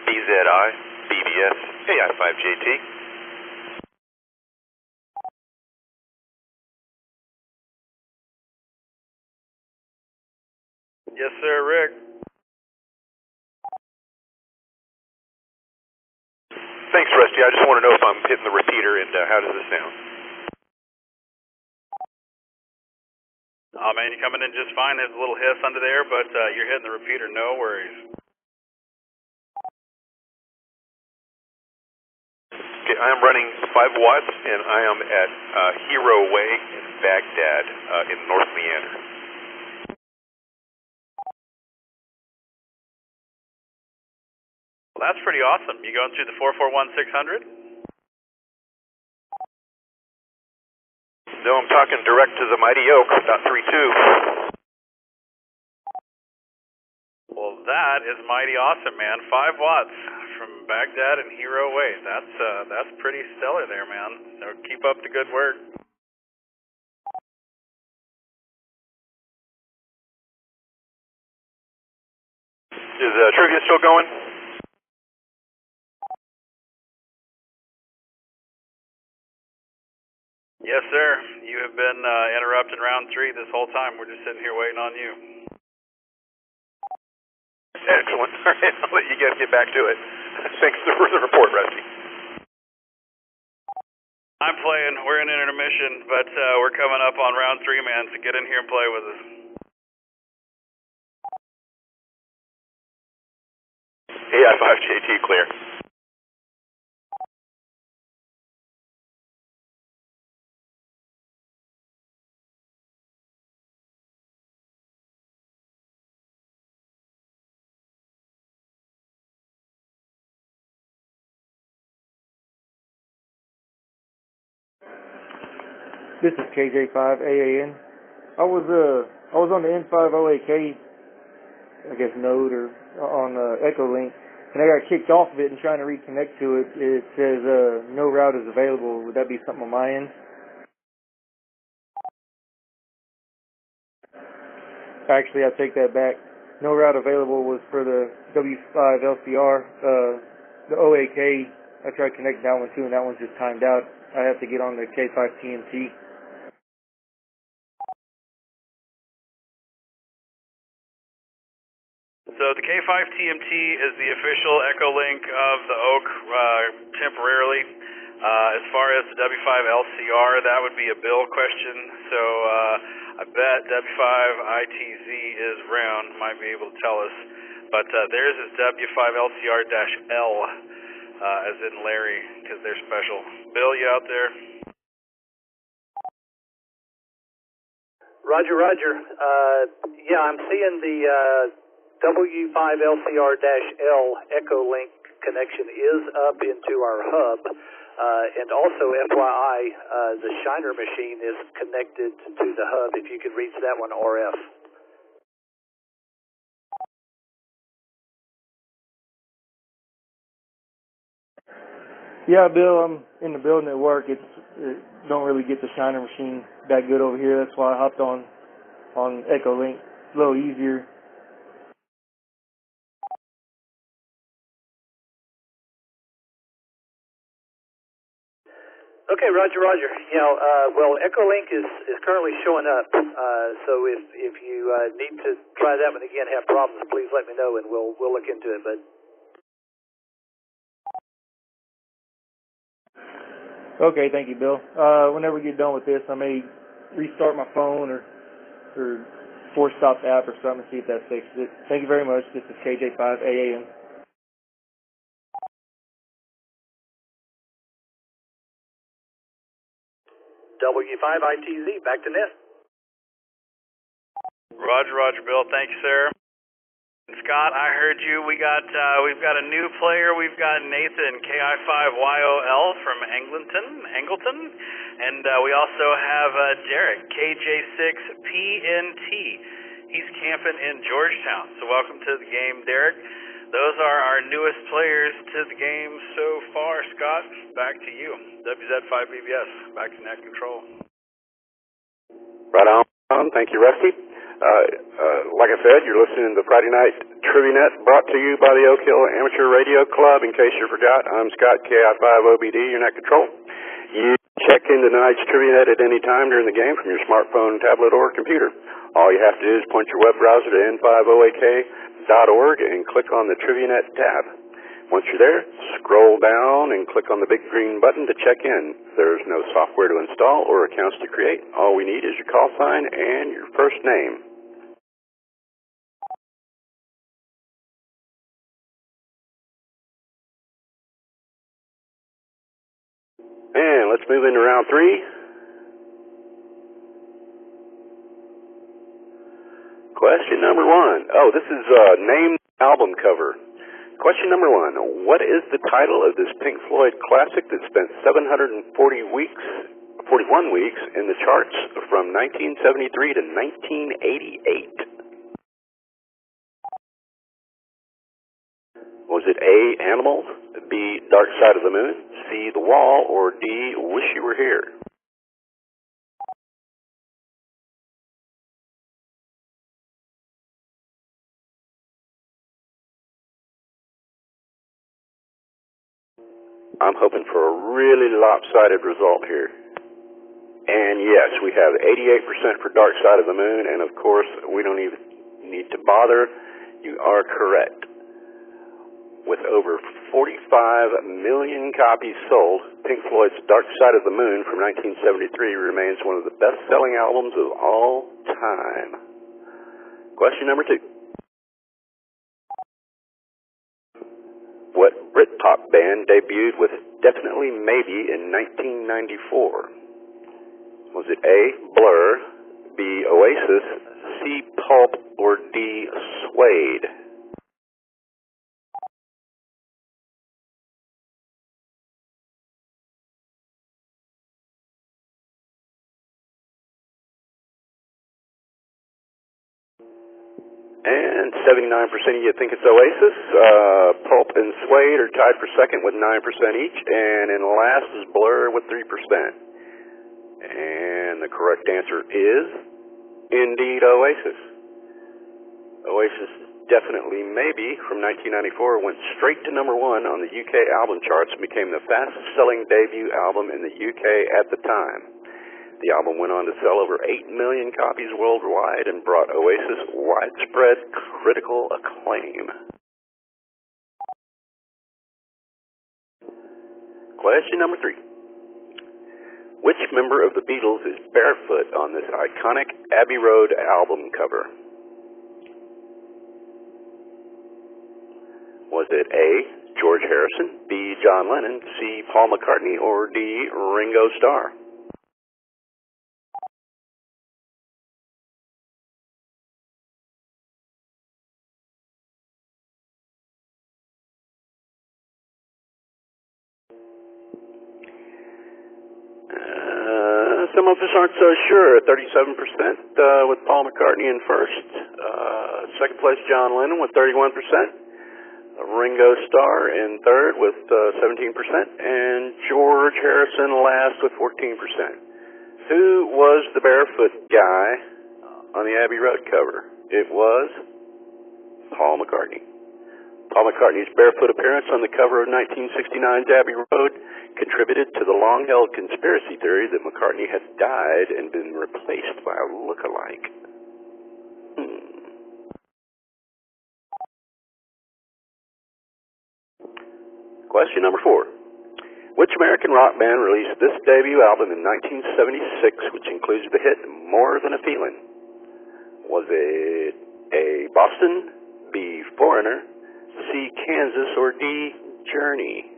BZI, BBS, AI5JT. Yes, sir, Rick. Thanks, Rusty. I just want to know if I'm hitting the repeater, and how does this sound? Oh, man, you're coming in just fine. There's a little hiss under there, but you're hitting the repeater, no worries. Okay, I am running 5 watts, and I am at Hero Way in Baghdad in North Leander. Well, that's pretty awesome. You going through the 441-600? No, I'm talking direct to the Mighty Oak, .32. Well, that is mighty awesome, man. 5 watts from Baghdad and Hero Way. That's pretty stellar there, man. So keep up the good work. Is trivia still going? Yes, sir. You have been interrupting round 3 this whole time. We're just sitting here waiting on you. Excellent. All right, I'll let you guys get back to it. Thanks for the report, Rusty. I'm playing. We're in intermission, but we're coming up on round 3, man, so get in here and play with us. AI5JT clear. This is KJ5AAN. I was on the N5OAK, I guess node or on Echo Link, and I got kicked off of it and trying to reconnect to it. It says no route is available. Would that be something on my end? Actually, I take that back. No route available was for the W5 LCR. The OAK, I tried connecting that one too, and that one's just timed out. I have to get on the K5 TMT. So the K5 TMT is the official Echo Link of the Oak temporarily. As far as the W5 LCR, that would be a bill question. So I bet W5 ITZ is round, might be able to tell us. But theirs is W5 LCR-L, as in Larry, because they're special. Bill, you out there? Roger, Roger. Yeah, I'm seeing the W5 LCR-L Echo Link connection is up into our hub. And also, FYI, the Shiner machine is connected to the hub. If you could reach that one, RF. Yeah, Bill, I'm in the building at work. It don't really get the Shiner machine that good over here. That's why I hopped on Echo Link. A little easier. Okay, Roger, Roger. Yeah, well, Echo Link is currently showing up. So if you need to try that one again, have problems, please let me know and we'll look into it. But okay, thank you, Bill. Whenever we get done with this, I may restart my phone or force stop the app or something and see if that fixes it. Thank you very much. This is KJ5AAN. W5 ITZ, back to net. Roger, Roger, Bill. Thank you, sir. Scott, I heard you. We've got a new player. We've got Nathan, KI5YOL from Angleton, and we also have Derek, KJ6PNT. He's camping in Georgetown. So welcome to the game, Derek. Those are our newest players to the game so far. Scott, back to you. WZ5BBS, back to net control. Right on. Thank you, Rusty. Like I said, you're listening to the Friday Night TriviaNet brought to you by the Oak Hill Amateur Radio Club. In case you forgot, I'm Scott, KI5OBD, your net control. You check into tonight's TriviaNet at any time during the game from your smartphone, tablet, or computer. All you have to do is point your web browser to n5oak.org and click on the TriviaNet tab. Once you're there, scroll down and click on the big green button to check in. There's no software to install or accounts to create. All we need is your call sign and your first name. And let's move into round 3. Question number 1. Oh, this is name album cover. Question number 1. What is the title of this Pink Floyd classic that spent 41 weeks in the charts from 1973 to 1988? Was it A, Animals, B, Dark Side of the Moon, C, The Wall, or D, Wish You Were Here? I'm hoping for a really lopsided result here. And yes, we have 88% for Dark Side of the Moon, and of course, we don't even need to bother. You are correct. With over 45 million copies sold, Pink Floyd's Dark Side of the Moon from 1973 remains one of the best-selling albums of all time. Question number 2. What Britpop band debuted with Definitely Maybe in 1994? Was it A, Blur, B, Oasis, C, Pulp, or D, Suede? And 79% of you think it's Oasis. Pulp and Suede are tied for second with 9% each. And in last is Blur with 3%. And the correct answer is indeed Oasis. Oasis Definitely Maybe from 1994 went straight to number 1 on the UK album charts and became the fastest-selling debut album in the UK at the time. The album went on to sell over 8 million copies worldwide and brought Oasis widespread critical acclaim. Question number 3. Which member of the Beatles is barefoot on this iconic Abbey Road album cover? Was it A, George Harrison, B, John Lennon, C, Paul McCartney, or D, Ringo Starr? Some of us aren't so sure. 37% with Paul McCartney in first. Second place, John Lennon with 31%. Ringo Starr in third with 17%. And George Harrison last with 14%. Who was the barefoot guy on the Abbey Road cover? It was Paul McCartney. Paul McCartney's barefoot appearance on the cover of 1969's Abbey Road contributed to the long-held conspiracy theory that McCartney had died and been replaced by a look-alike. Question number 4. Which American rock band released this debut album in 1976, which includes the hit More Than a Feeling? Was it A, Boston, B, Foreigner, C, Kansas, or D, Journey?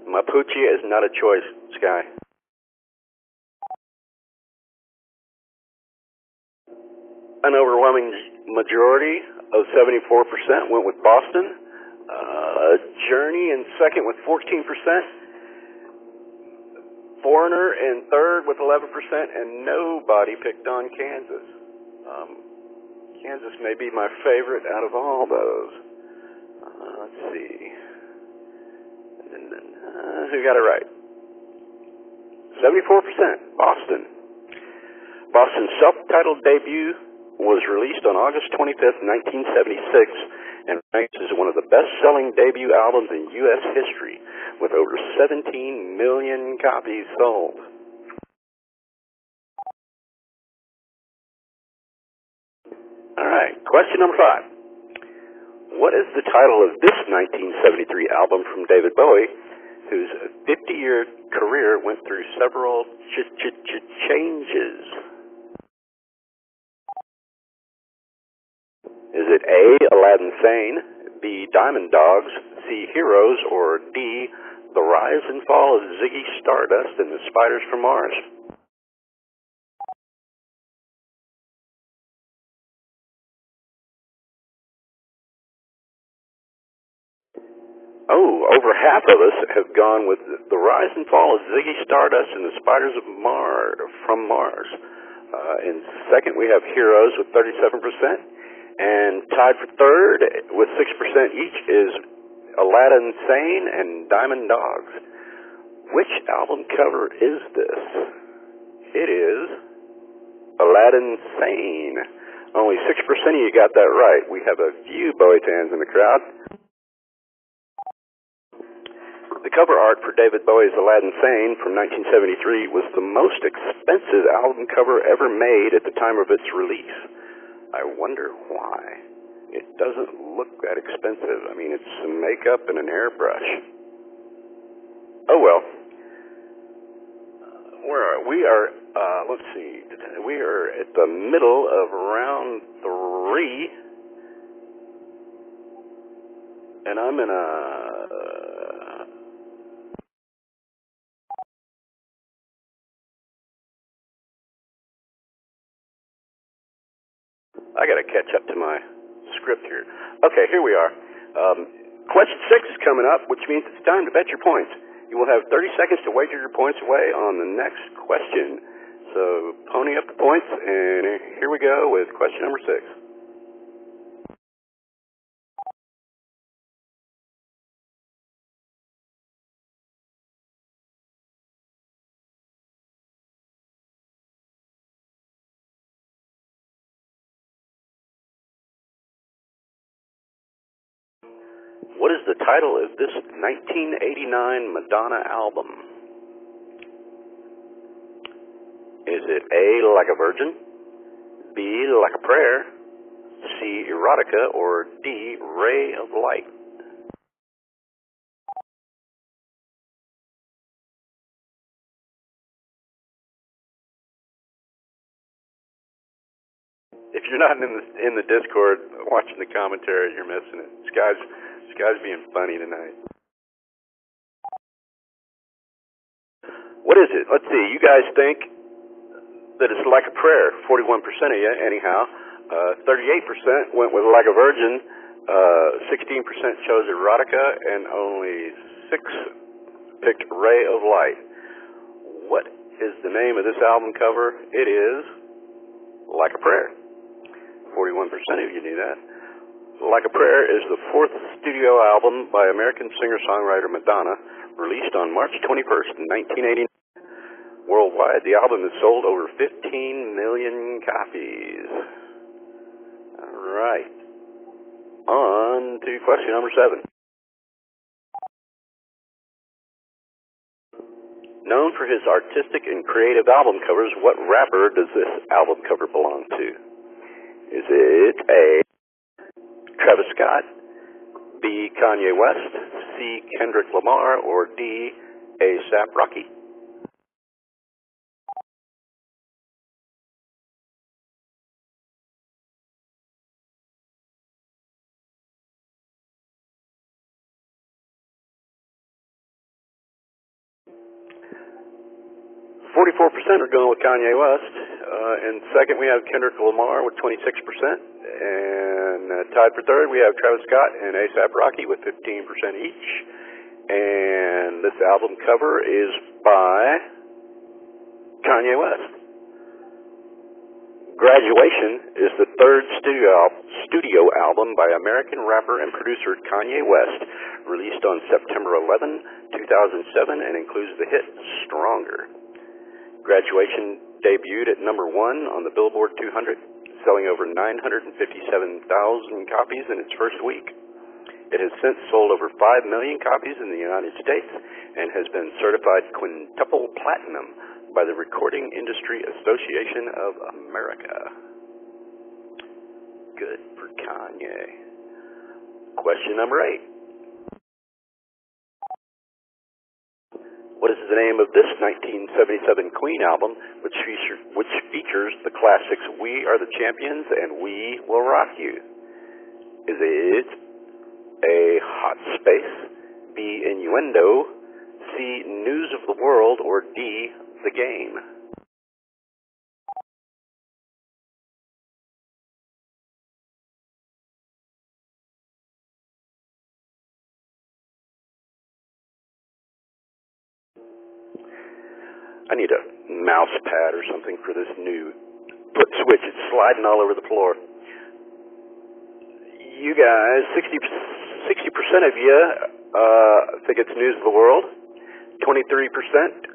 Mapuche is not a choice, Sky. An overwhelming majority of 74% went with Boston. Journey in second with 14%. Foreigner in third with 11%, and nobody picked on Kansas. Kansas may be my favorite out of all those. Let's see. Who got it right? 74%, Boston. Boston's self-titled debut was released on August 25th, 1976, and ranks as one of the best-selling debut albums in U.S. history, with over 17 million copies sold. All right, question number 5. What is the title of this 1973 album from David Bowie, whose 50-year career went through several changes? Is it A, Aladdin Sane, B, Diamond Dogs, C, Heroes, or D, The Rise and Fall of Ziggy Stardust and the Spiders from Mars? Oh, over half of us have gone with The Rise and Fall of Ziggy Stardust and the Spiders from Mars. In second, we have Heroes with 37%. And tied for third with 6% each is Aladdin Sane and Diamond Dogs. Which album cover is this? It is Aladdin Sane. Only 6% of you got that right. We have a few Bowie fans in the crowd. The cover art for David Bowie's Aladdin Sane from 1973 was the most expensive album cover ever made at the time of its release. I wonder why. It doesn't look that expensive. I mean, it's some makeup and an airbrush. Oh well. Where are we? Let's see. We are at the middle of round 3. And I'm in I got to catch up to my script here. Okay, here we are. Question 6 is coming up, which means it's time to bet your points. You will have 30 seconds to wager your points away on the next question. So pony up the points, and here we go with question number 6. What is the title of this 1989 Madonna album? Is it A, Like a Virgin, B, Like a Prayer, C, Erotica, or D, Ray of Light? If you're not in the Discord watching the commentary, you're missing it. This guy's being funny tonight. What is it? Let's see. You guys think that it's Like a Prayer. 41% of you, anyhow. 38% went with Like a Virgin. 16% chose Erotica, and only 6 picked Ray of Light. What is the name of this album cover? It is Like a Prayer. 41% of you knew that. Like a Prayer is the 4th studio album by American singer-songwriter Madonna, released on March 21st, 1989. Worldwide, the album has sold over 15 million copies. All right. On to question number 7. Known for his artistic and creative album covers, what rapper does this album cover belong to? Is it A, Travis Scott, B, Kanye West, C, Kendrick Lamar, or D, A$AP Rocky? .44% are going with Kanye West. And second, we have Kendrick Lamar with 26%. And tied for third, we have Travis Scott and A$AP Rocky with 15% each. And this album cover is by Kanye West. Graduation is the 3rd studio album by American rapper and producer Kanye West, released on September 11, 2007, and includes the hit Stronger. Graduation debuted at number 1 on the Billboard 200, selling over 957,000 copies in its first week. It has since sold over 5 million copies in the United States and has been certified quintuple platinum by the Recording Industry Association of America. Good for Kanye. Question number 8. What is the name of this 1977 Queen album, which features the classics We Are the Champions and We Will Rock You? Is it A, Hot Space, B, Innuendo, C, News of the World, or D, The Game? I need a mouse pad or something for this new foot switch. It's sliding all over the floor. You guys, 60% of you think it's News of the World. 23%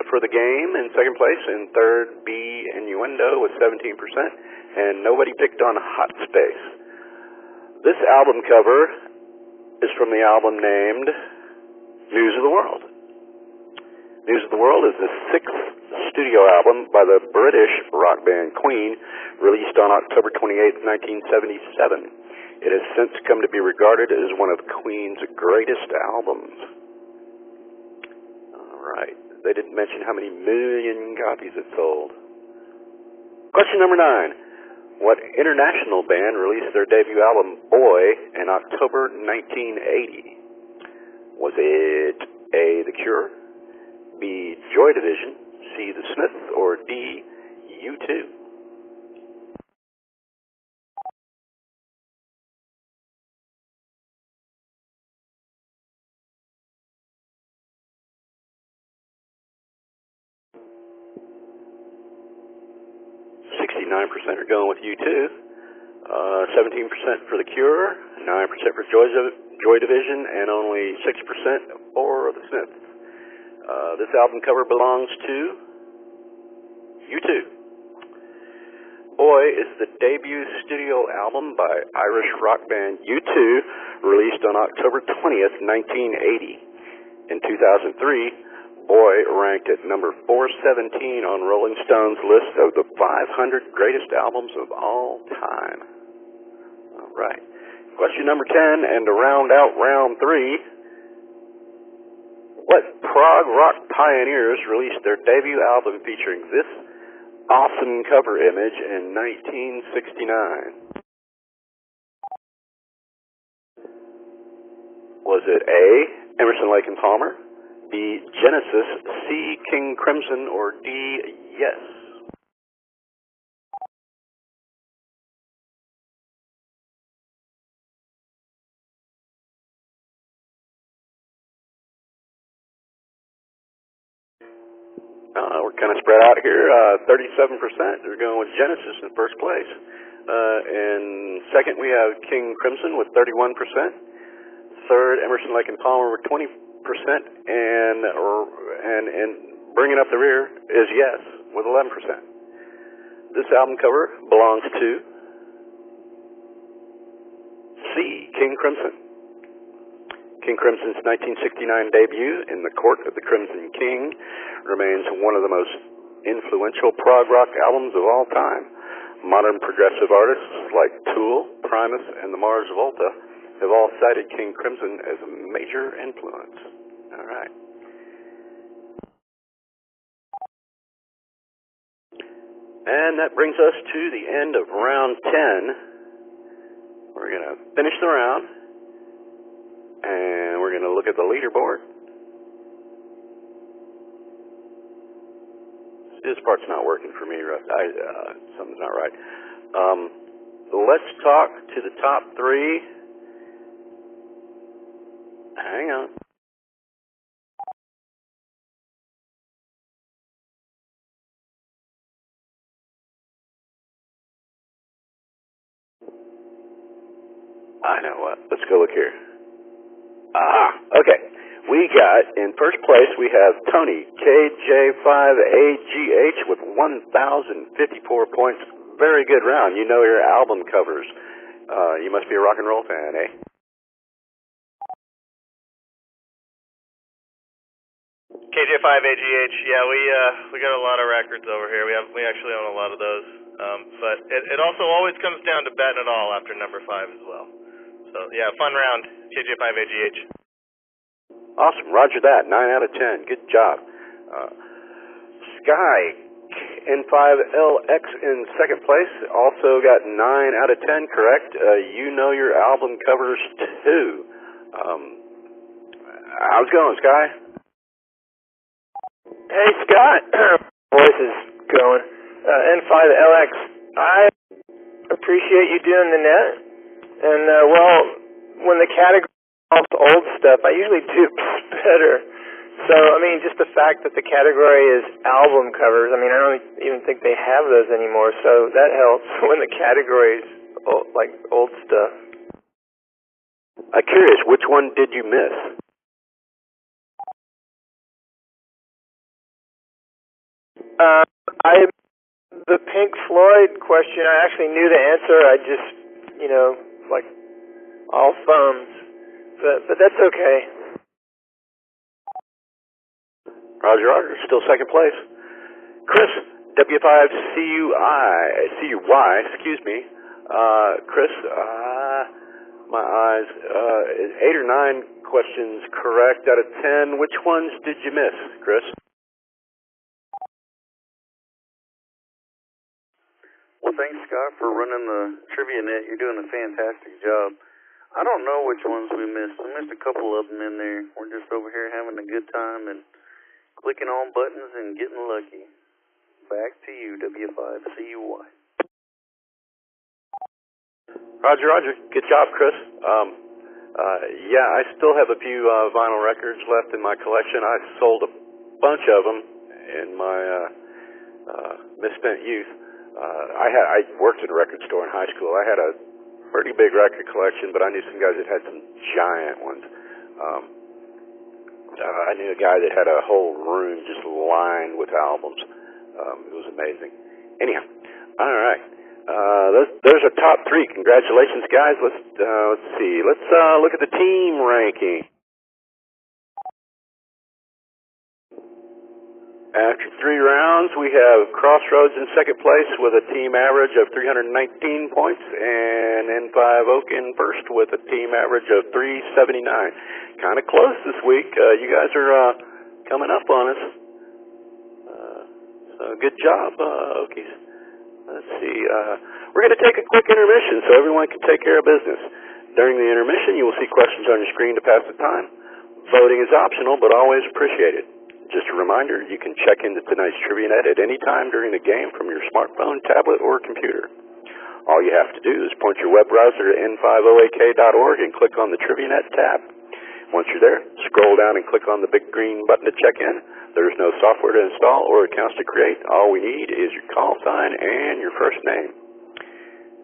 for The Game in second place. In third, B, Innuendo with 17%. And nobody picked on Hot Space. This album cover is from the album named News of the World. News of the World is the sixth studio album by the British rock band Queen, released on October 28, 1977. It has since come to be regarded as one of Queen's greatest albums. All right. They didn't mention how many million copies it sold. Question number 9. What international band released their debut album, Boy, in October 1980? Was it A, The Cure, B, Joy Division, C, The Smiths, or D, U2? % are going with U2, 17% for The Cure, 9% for Joy Division, and only 6% for The Smiths. This album cover belongs to U2. Boy is the debut studio album by Irish rock band U2, released on October 20th, 1980. In 2003, Boy ranked at number 417 on Rolling Stone's list of the 500 greatest albums of all time. All right. Question number 10, and to round out round 3, what prog rock pioneers released their debut album featuring this awesome cover image in 1969? Was it A, Emerson, Lake and Palmer, B, Genesis, C, King Crimson, or D, Yes? We're kind of spread out here. 37% are going with Genesis in first place. In second, we have King Crimson with 31%. Third, Emerson, Lake and Palmer with 20%. And bringing up the rear is Yes with 11%. This album cover belongs to C, King Crimson. King Crimson's 1969 debut, In the Court of the Crimson King, remains one of the most influential prog rock albums of all time. Modern progressive artists like Tool, Primus, and the Mars Volta have all cited King Crimson as a major influence. All right. And that brings us to the end of round 10. We're going to finish the round, and we're going to look at the leaderboard. This part's not working for me, Russ. Something's not right. Let's talk to the top 3. Hang on. I know what. Let's go look here. Okay. We got, in first place, we have Tony, KJ5AGH, with 1,054 points. Very good round. You know your album covers. You must be a rock and roll fan, eh? KJ5AGH, yeah, we got a lot of records over here. We actually own a lot of those. But it also always comes down to betting it all after number 5 as well. So, yeah, fun round, KJ5AGH. Awesome. Roger that. 9 out of 10. Good job. Sky, N5LX in second place. Also got 9 out of 10 correct. You know your album covers too. How's it going, Sky? Hey, Scott. Voice is going. N5LX, I appreciate you doing the net. And, when the category is old stuff, I usually do better. So, just the fact that the category is album covers, I don't even think they have those anymore, so that helps when the category is old stuff. I'm curious, which one did you miss? The Pink Floyd question, I actually knew the answer. I just, all thumbs. But that's okay. Roger, Roger. Still second place. Chris, W5CUY, excuse me. Chris, my eyes, 8 or 9 questions correct out of 10. Which ones did you miss, Chris? Well, thanks, Scott, for running the Trivia Net. You're doing a fantastic job. I don't know which ones we missed. We missed a couple of them in there. We're just over here having a good time and clicking on buttons and getting lucky. Back to you, W5CUY. Roger, Roger. Good job, Chris. Yeah, I still have a few vinyl records left in my collection. I sold a bunch of them in my misspent youth. I worked at a record store in high school. I had a pretty big record collection, but I knew some guys that had some giant ones. I knew a guy that had a whole room just lined with albums. It was amazing. Anyhow, all right. There's our top 3. Congratulations, guys. Let's see. Let's look at the team ranking. After 3 rounds, we have Crossroads in second place with a team average of 319 points, and N5 Oak in first with a team average of 379. Kind of close this week. You guys are coming up on us. So good job, Okies. Let's see. We're going to take a quick intermission so everyone can take care of business. During the intermission, you will see questions on your screen to pass the time. Voting is optional, but always appreciated. Just a reminder, you can check into tonight's TriviaNet at any time during the game from your smartphone, tablet, or computer. All you have to do is point your web browser to n5oak.org and click on the TriviaNet tab. Once you're there, scroll down and click on the big green button to check in. There's no software to install or accounts to create. All we need is your call sign and your first name.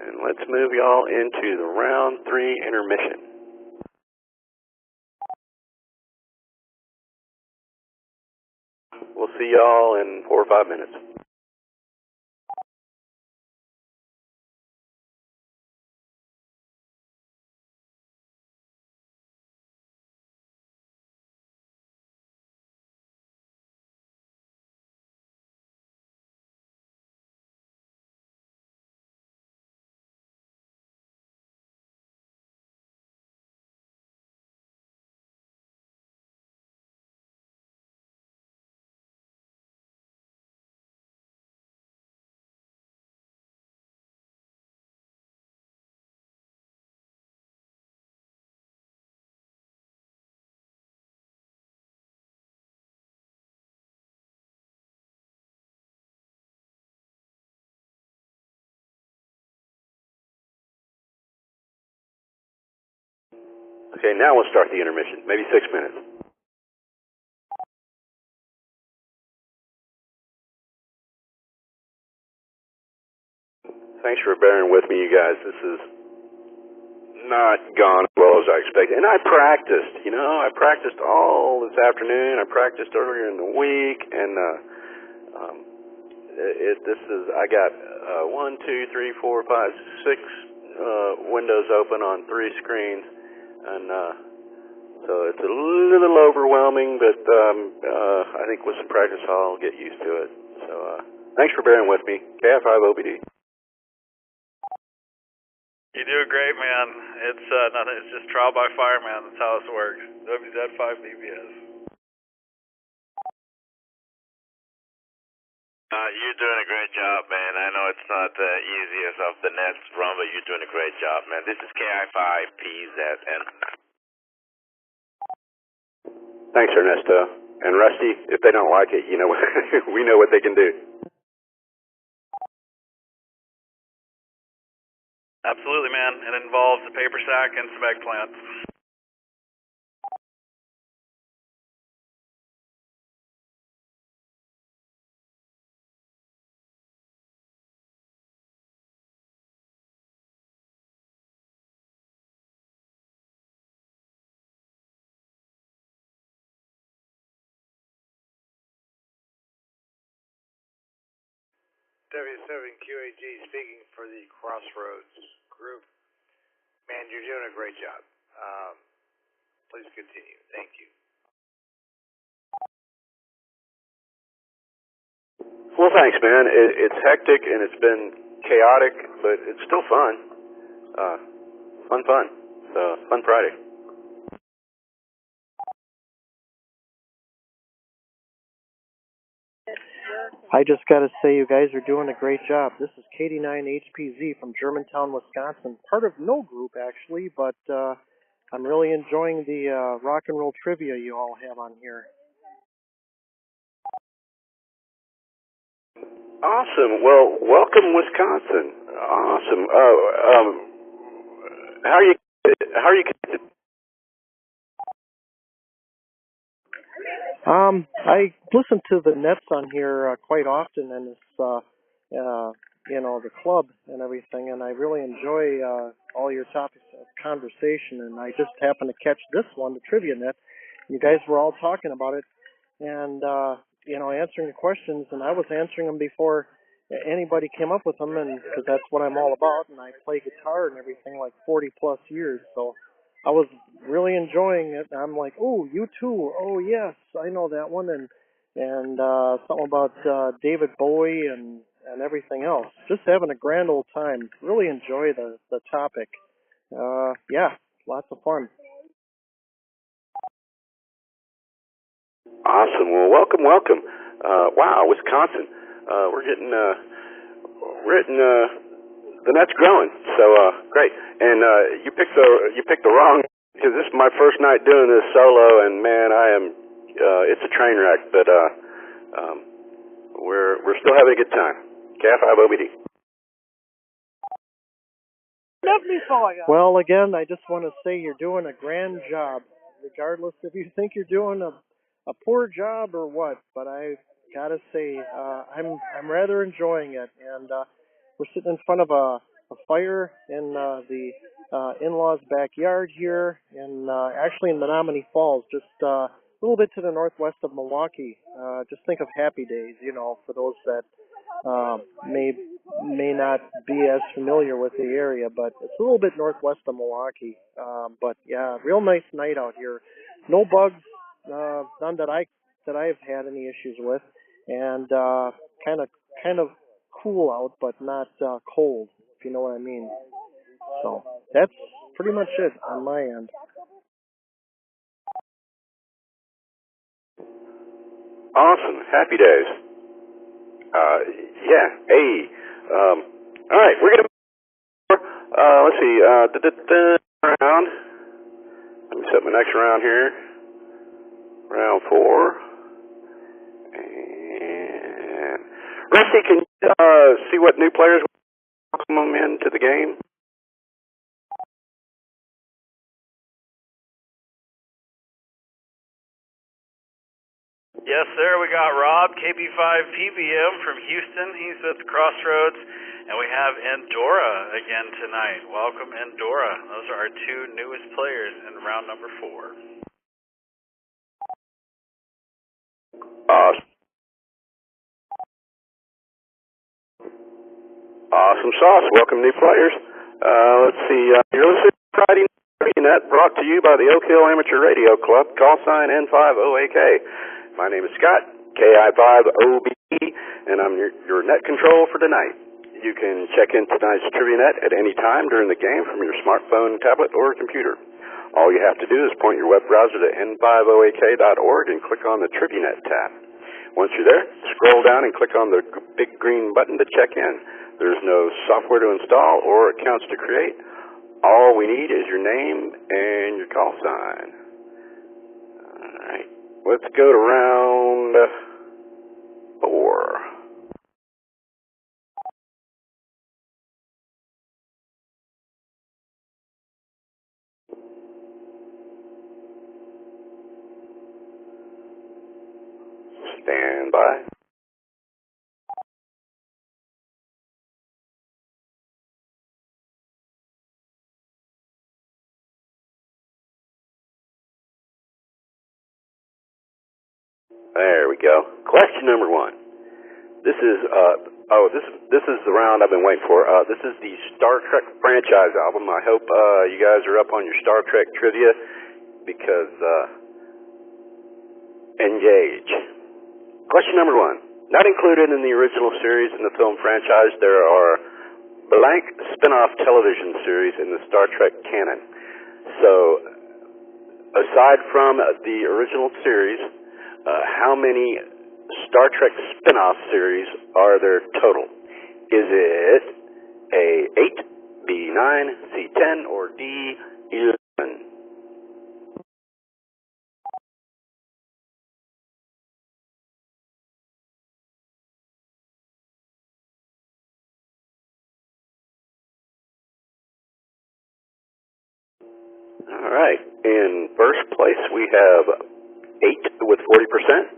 And let's move y'all into the round 3 intermission. We'll see y'all in 4 or 5 minutes. Okay, now we'll start the intermission, maybe 6 minutes. Thanks for bearing with me, you guys. This is not gone as well as I expected. And I practiced, I practiced all this afternoon. I practiced earlier in the week, and I got 1, 2, 3, 4, 5, 6 windows open on 3 screens, and so it's a little overwhelming, but I think with some practice I'll get used to it. So thanks for bearing with me. KI5OBD. You do great, man. It's nothing. It's just trial by fire, man. That's how this works. WZ5BBS. You're doing a great job, man. I know it's not the easiest of the nets run, but you're doing a great job, man. This is KI5PZN. Thanks, Ernesto. And Rusty, if they don't like it, we know what they can do. Absolutely, man. It involves a paper sack and some eggplants. W7QAG speaking for the Crossroads group. Man, you're doing a great job. Please continue. Thank you. Well, thanks, man. It's hectic and it's been chaotic, but it's still fun. Fun. Fun Friday. I just got to say, you guys are doing a great job. This is KD9HPZ from Germantown, Wisconsin. Part of no group, actually, but I'm really enjoying the rock and roll trivia you all have on here. Awesome. Well, welcome, Wisconsin. Awesome. How are you connected? I listen to the Nets on here quite often, and it's the club and everything, and I really enjoy all your topics of conversation. And I just happened to catch this one, the Trivia Net. You guys were all talking about it, and answering the questions, and I was answering them before anybody came up with them, and because that's what I'm all about, and I play guitar and everything like 40 plus years, so I was really enjoying it. I'm like, oh, you too. Oh, yes, I know that one, and something about David Bowie and everything else. Just having a grand old time. Really enjoy the topic. Yeah, lots of fun. Awesome. Well, welcome. Wow, Wisconsin. We're getting the net's growing. So great. And you picked the wrong, because this is my first night doing this solo, and man, I am it's a train wreck, but we're still having a good time. KI5OBD. Well, again, I just want to say you're doing a grand job, regardless if you think you're doing a poor job or what. But I gotta say, I'm rather enjoying it, and we're sitting in front of a fire in the in-laws' backyard here, and actually in Menominee Falls, just a little bit to the northwest of Milwaukee. Just think of Happy Days, for those that may not be as familiar with the area, but it's a little bit northwest of Milwaukee. But yeah, real nice night out here. No bugs, none that I've had any issues with, and kind of cool out, but not cold, if you know what I mean. So that's pretty much it on my end. Awesome. Happy days. Yeah. Hey. All right. We're gonna. Let's see. Round. Let me set my next round here. Round 4. And Rusty, can you see what new players welcome into the game? Yes, sir. We got Rob, KB5PBM from Houston. He's at the Crossroads. And we have Endora again tonight. Welcome, Endora. Those are our 2 newest players in round number 4. Awesome sauce. Welcome, new players. Let's see. You're listening to Friday Net, brought to you by the Oak Hill Amateur Radio Club. Call sign N5OAK. My name is Scott, KI5OBD, and I'm your net control for tonight. You can check in tonight's Trivia Net at any time during the game from your smartphone, tablet, or computer. All you have to do is point your web browser to n5oak.org and click on the Trivia Net tab. Once you're there, scroll down and click on the big green button to check in. There's no software to install or accounts to create. All we need is your name and your call sign. All right. Let's go to round 4. Stand by. There we go. Question number 1. This is this is the round I've been waiting for. This is the Star Trek franchise album. I hope you guys are up on your Star Trek trivia, because engage. Question number 1. Not included in the original series in the film franchise, there are blank spin-off television series in the Star Trek canon. So, aside from the original series, how many Star Trek spin-off series are there total? Is it A, 8, B, 9, C, 10, or D, 11? All right. In first place, we have 8 with 40%.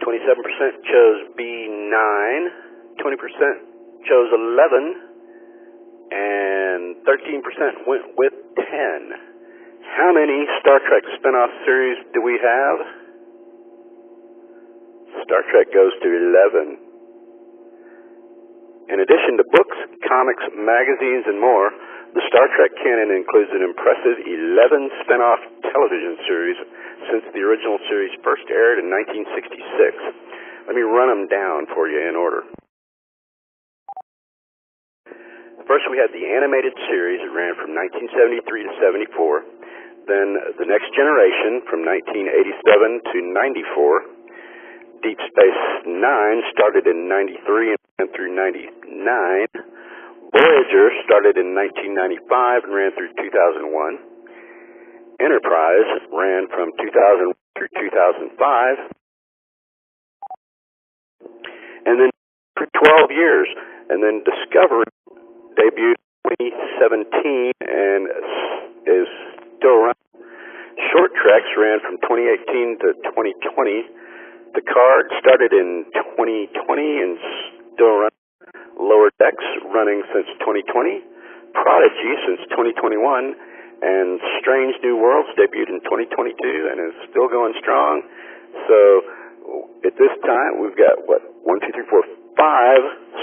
27% chose B9. 20% chose 11. And 13% went with 10. How many Star Trek spin-off series do we have? Star Trek goes to 11. In addition to books, comics, magazines, and more, the Star Trek canon includes an impressive 11 spin-off television series since the original series first aired in 1966. Let me run them down for you in order. First, we had the animated series. It ran from 1973 to 74. Then The Next Generation from 1987 to 94. Deep Space Nine started in 93 and ran through 99. Voyager started in 1995 and ran through 2001. Enterprise ran from 2000 through 2005. And then for 12 years. And then Discovery debuted in 2017 and is still running. Short Treks ran from 2018 to 2020. Picard started in 2020 and still running. Lower Decks running since 2020. Prodigy since 2021. And Strange New Worlds debuted in 2022 and is still going strong. So at this time, we've got, 5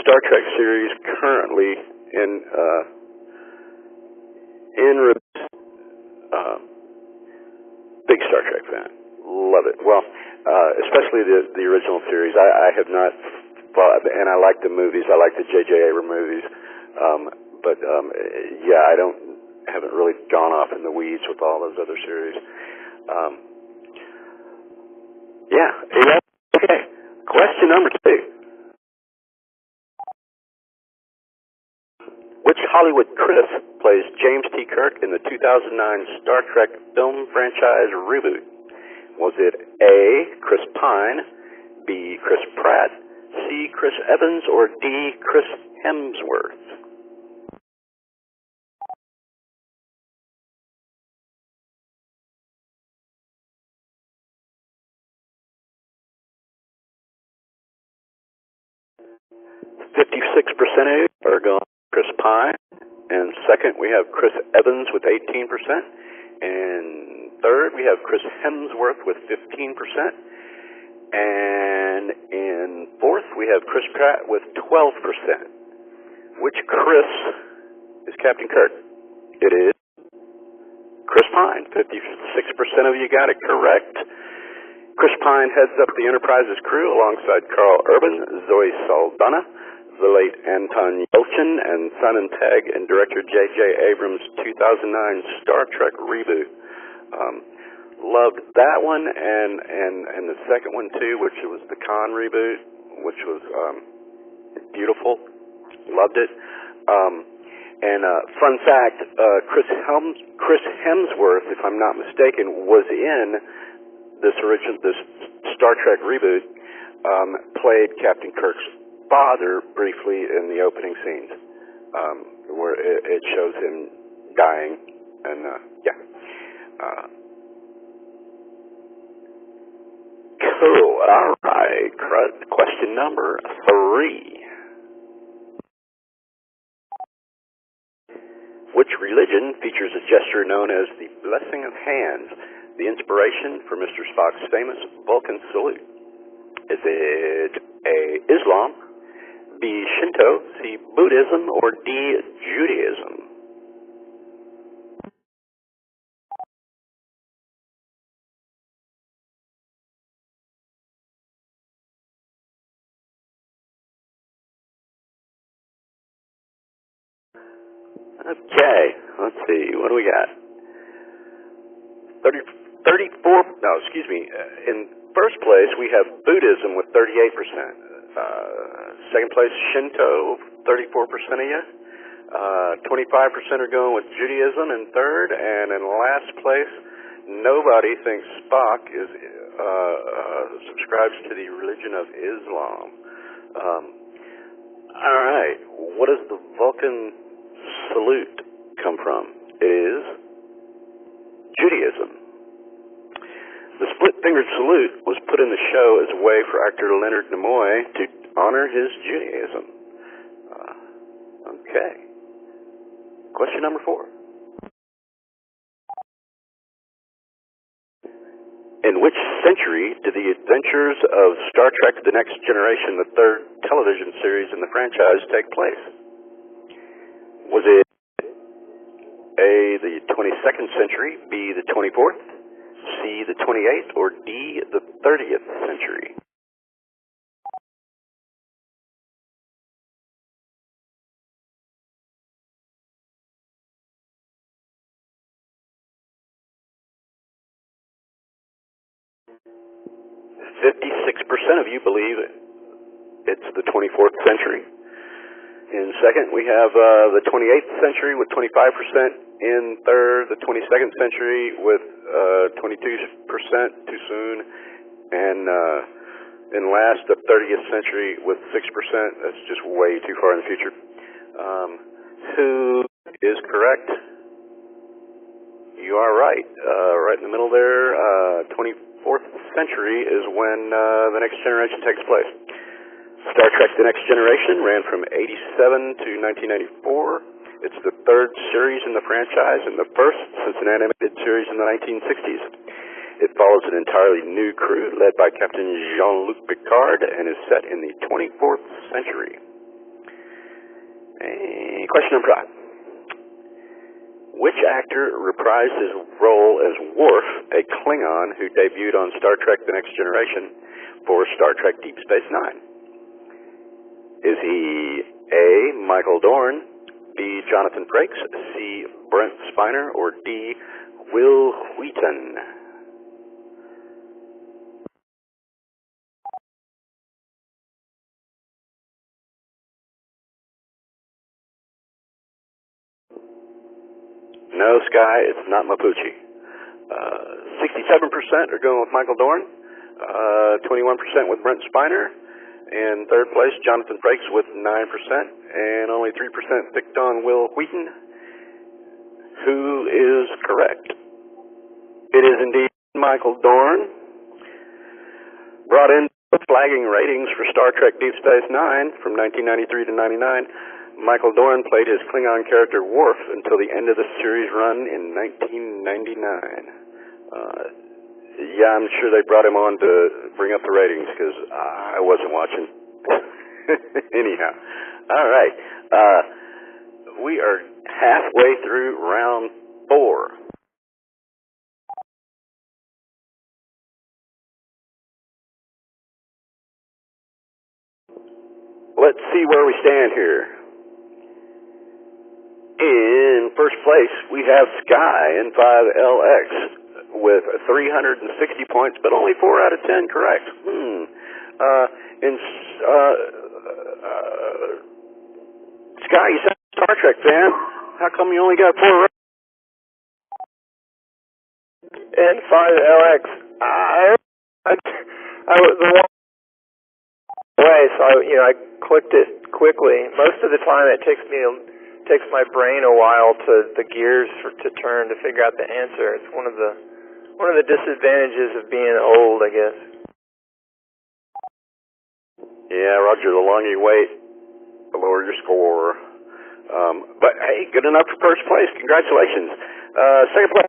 Star Trek series currently in release. Big Star Trek fan. Love it. Well, especially the original series. I have not thought, and I like the movies. I like the J.J. Abrams movies. Yeah, I haven't really gone off in the weeds with all those other series. Okay. Question number 2. Which Hollywood Chris plays James T. Kirk in the 2009 Star Trek film franchise reboot? Was it A, Chris Pine, B, Chris Pratt, C, Chris Evans, or D, Chris Hemsworth? %, are going Chris Pine. And second, we have Chris Evans with 18%. And third, we have Chris Hemsworth with 15%. And in fourth, we have Chris Pratt with 12%. Which Chris is Captain Kirk? It is Chris Pine. 56% of you got it correct. Chris Pine heads up the Enterprise's crew alongside Carl Urban, Zoe Saldana, the late Anton Yelchin, and Son and Peg, and director J.J. Abrams' 2009 Star Trek reboot. Loved that one, and the second one too, which was the Khan reboot, which was beautiful. Loved it. Fun fact: Chris Hemsworth, if I'm not mistaken, was in this Star Trek reboot. Played Captain Kirk's father briefly in the opening scenes, where it shows him dying, and cool. All right. Question number 3. Which religion features a gesture known as the blessing of hands, the inspiration for Mr. Spock's famous Vulcan salute? Is it A, Islam, B, Shinto, C, Buddhism, or D, Judaism? Okay, let's see. What do we got? 34. No, excuse me. In first place, we have Buddhism with 38%. Second place, Shinto, 34% of you. 25% are going with Judaism in third, and in last place, nobody thinks Spock is subscribes to the religion of Islam. All right, what does the Vulcan salute come from? It is Judaism. The split-fingered salute was put in the show as a way for actor Leonard Nimoy to honor his Judaism. Okay. Question number 4. In which century did the adventures of Star Trek The Next Generation, the third television series in the franchise, take place? Was it A, the 22nd century, B, the 24th, C, the 28th, or D, the 30th century? %, of you believe it's the 24th century. In second, we have the 28th century with 25%. In third, the 22nd century with 22%, too soon. And in last, the 30th century with 6%. That's just way too far in the future. Who is correct? You are right. Right in the middle there, 24th century is when The Next Generation takes place. Star Trek The Next Generation ran from 87 to 1994. It's the third series in the franchise and the first since an animated series in the 1960s. It follows an entirely new crew led by Captain Jean-Luc Picard and is set in the 24th century. Question number 5. Which actor reprised his role as Worf, a Klingon who debuted on Star Trek The Next Generation for Star Trek Deep Space Nine? Is he A, Michael Dorn, B, Jonathan Frakes, C, Brent Spiner, or D, Will Wheaton? No, Sky, it's not Mapuche. 67% are going with Michael Dorn, 21% with Brent Spiner. In third place, Jonathan Frakes with 9%, and only 3% picked on Will Wheaton. Who is correct? It is indeed Michael Dorn. Brought in flagging ratings for Star Trek Deep Space Nine from 1993 to 99. Michael Dorn played his Klingon character Worf until the end of the series run in 1999. Yeah, I'm sure they brought him on to bring up the ratings because I wasn't watching. Anyhow, all right. We are halfway through round 4. Let's see where we stand here. In first place, we have Sky N5LX with 360 points, but only 4 out of 10 correct. Sky, you sound a Star Trek fan. How come you only got 4 right? N5LX. I was the one way, so I clicked it quickly. Most of the time, it takes my brain a while to the gears to turn to figure out the answer. It's one of the disadvantages of being old, I guess. Yeah, Roger. The longer you wait, the lower your score. But hey, good enough for first place. Congratulations. Second place,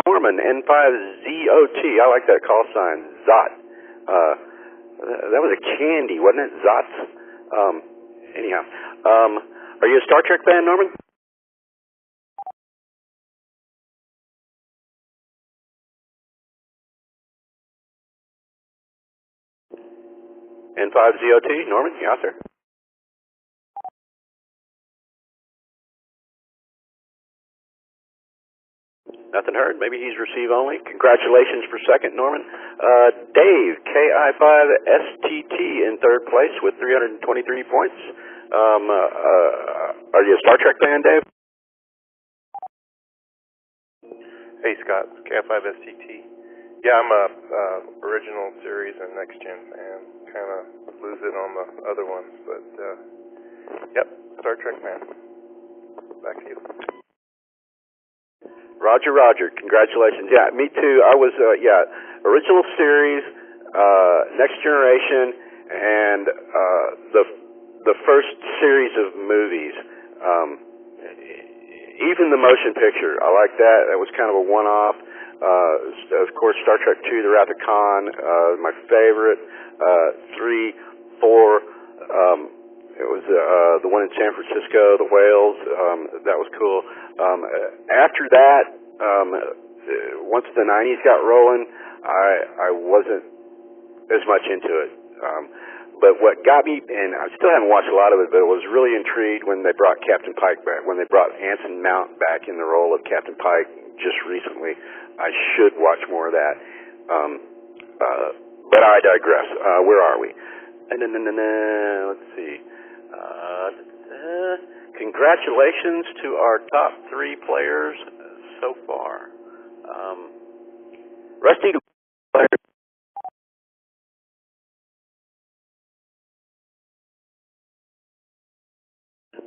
Norman N5ZOT. I like that call sign, Zot. That was a candy, wasn't it? Zot. Anyhow, are you a Star Trek fan, Norman? N5ZOT, Norman, you out there? Nothing heard. Maybe he's receive only. Congratulations for second, Norman. Dave, KI5STT in third place with 323 points. Are you a Star Trek fan, Dave? Hey, Scott. KI5STT. Yeah, I'm a original series and next gen fan. Kind of lose it on the other ones, but yep, Star Trek fan. Back to you. Roger, Roger. Congratulations. Yeah, me too. I was, original series, Next Generation, and the first series of movies. Even the motion picture, I like that. That was kind of a one-off. Of course, Star Trek II, The Wrath of Khan, my favorite. 3, 4. It was the one in San Francisco, the whales. That was cool. After that, once the 90s got rolling, I wasn't as much into it. But what got me, and I still haven't watched a lot of it, but I was really intrigued when they brought Captain Pike back, when they brought Anson Mount back in the role of Captain Pike just recently. I should watch more of that. But I digress. Where are we? Let's see. Congratulations to our top 3 players so far. Rusty,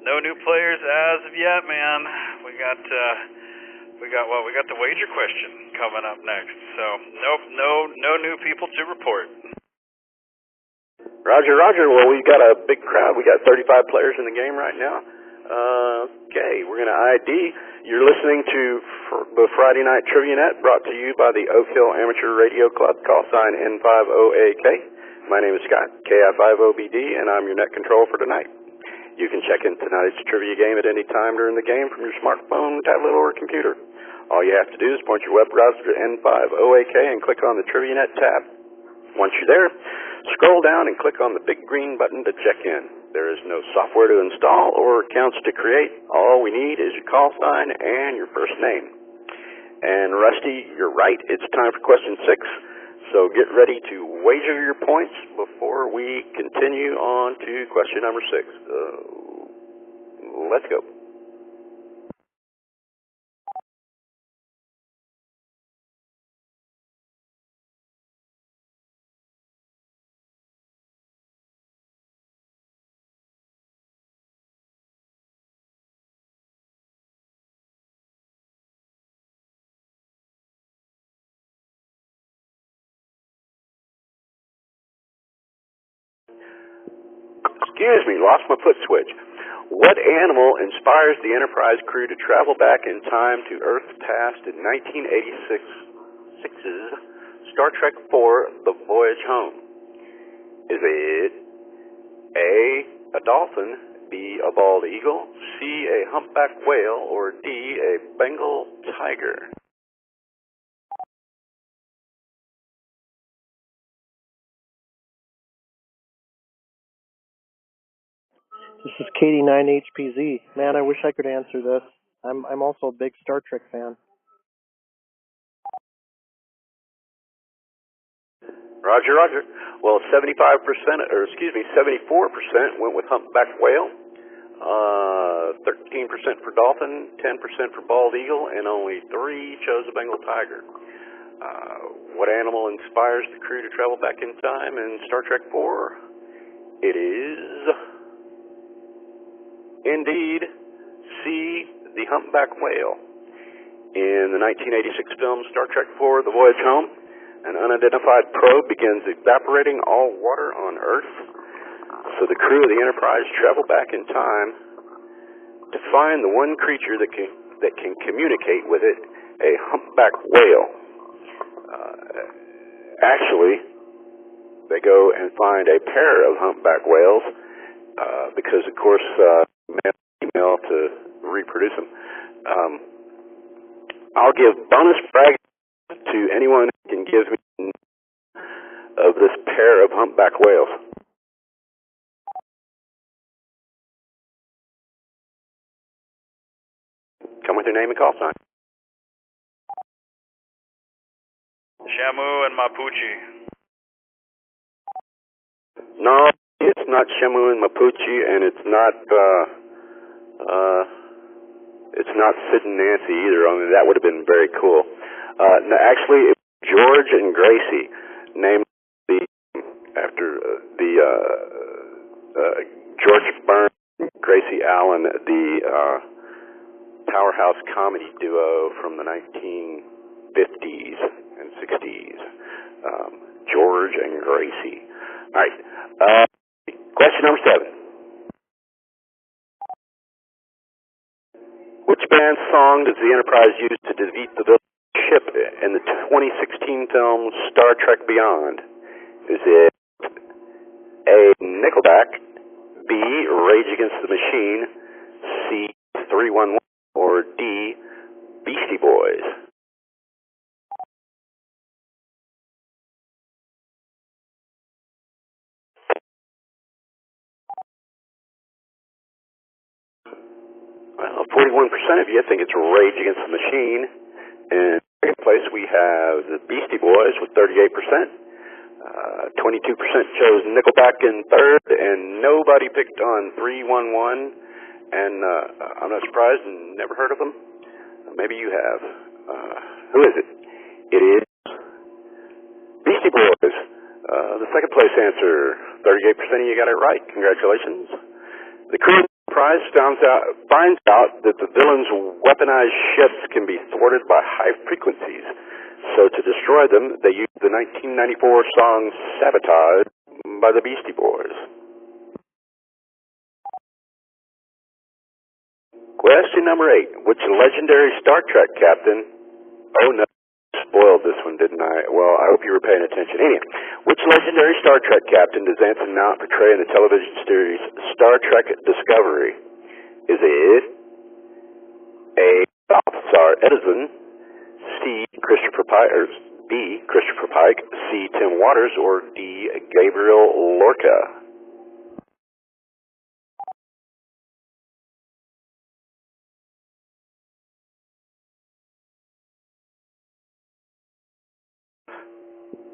no new players as of yet, man. We got the wager question coming up next. So no new people to report. Roger, Roger. Well, we've got a big crowd. We got 35 players in the game right now. Okay, we're going to ID. You're listening to the Friday Night Trivia Net, brought to you by the Oak Hill Amateur Radio Club, call sign N50AK. My name is Scott, KI5OBD, and I'm your net control for tonight. You can check in tonight's trivia game at any time during the game from your smartphone, tablet, or computer. All you have to do is point your web browser to N50AK and click on the Trivia Net tab. Once you're there, scroll down and click on the big green button to check in. There is no software to install or accounts to create. All we need is your call sign and your first name. And Rusty, you're right. It's time for question 6. So get ready to wager your points before we continue on to question number 6. Let's go. Excuse me, lost my foot switch. What animal inspires the Enterprise crew to travel back in time to Earth's past in 1986's Star Trek IV, The Voyage Home? Is it A, a dolphin, B, a bald eagle, C, a humpback whale, or D, a Bengal tiger? This is Katie9HPZ. Man, I wish I could answer this. I'm also a big Star Trek fan. Roger, Roger. Well, 74% went with humpback whale, 13% for dolphin, 10% for bald eagle, and only 3 chose a Bengal tiger. What animal inspires the crew to travel back in time in Star Trek IV? It is indeed C, the humpback whale. In the 1986 film Star Trek IV, The Voyage Home, an unidentified probe begins evaporating all water on Earth. So the crew of the Enterprise travel back in time to find the one creature that can communicate with it, a humpback whale. Actually, they go and find a pair of humpback whales because, of course, male and female to reproduce them. I'll give bonus brag to anyone who can give me of this pair of humpback whales. Come with your name and call sign. Shamu and Mapuche. No, it's not Shamu and Mapuche, and it's not Sid and Nancy either. Only that would have been very cool. No, actually, it was George and Gracie, named after George Burns, Gracie Allen, the powerhouse comedy duo from the 1950s and 60s. George and Gracie. All right. Question number 7. Which band's song does the Enterprise use to defeat the villain ship in the 2016 film Star Trek Beyond? Is it A, Nickelback, B, Rage Against the Machine, C, 311, or D, Beastie Boys? Well, 41% of you think it's Rage Against the Machine. In second place, we have the Beastie Boys with 38%. 22% chose Nickelback in third, and nobody picked on 311. And I'm not surprised and never heard of them. Maybe you have. Who is it? It is Beastie Boys. The second place answer, 38% of you got it right. Congratulations. The crew Enterprise finds out that the villains' weaponized ships can be thwarted by high frequencies. So to destroy them, they use the 1994 song Sabotage by the Beastie Boys. Question number 8. Which legendary Star Trek captain... Oh no, spoiled this one, didn't I? Well, I hope you were paying attention. Anyway, which legendary Star Trek captain does Anson Mount portray in the television series Star Trek Discovery? Is it A, Balthazar Edison, C, Christopher Pike, or B, Christopher Pike, C, Tim Waters, or D, Gabriel Lorca?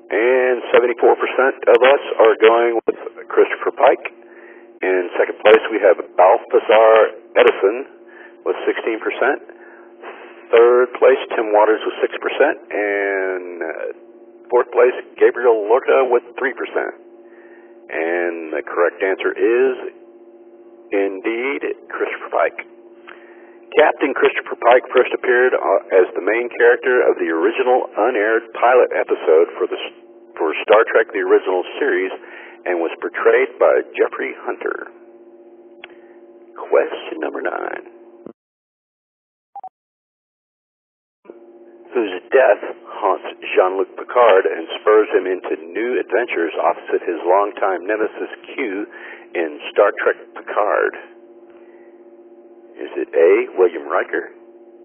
And 74% of us are going with Christopher Pike. In second place, we have Balthazar Edison with 16%. Third place, Tim Waters with 6%. And fourth place, Gabriel Lorca with 3%. And the correct answer is, indeed, Christopher Pike. Captain Christopher Pike first appeared as the main character of the original unaired pilot episode for Star Trek The Original Series and was portrayed by Jeffrey Hunter. Question number 9. Whose death haunts Jean-Luc Picard and spurs him into new adventures opposite his longtime nemesis Q in Star Trek Picard? Is it A, William Riker,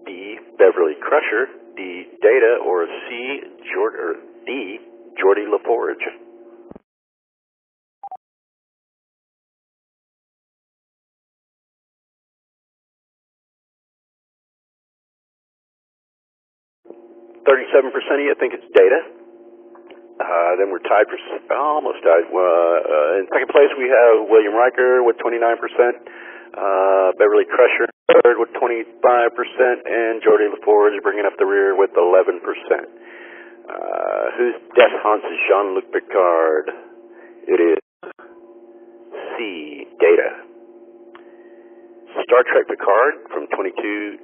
B, Beverly Crusher, D, Data, or C, D, Geordi LaForge? %of you think it's Data. Then we're tied for, almost tied. In second place, we have William Riker with 29%. Beverly Crusher third with 25%, and Geordi LaForge bringing up the rear with 11%. Whose death haunts Jean-Luc Picard? It is C, Data. Star Trek Picard from 2020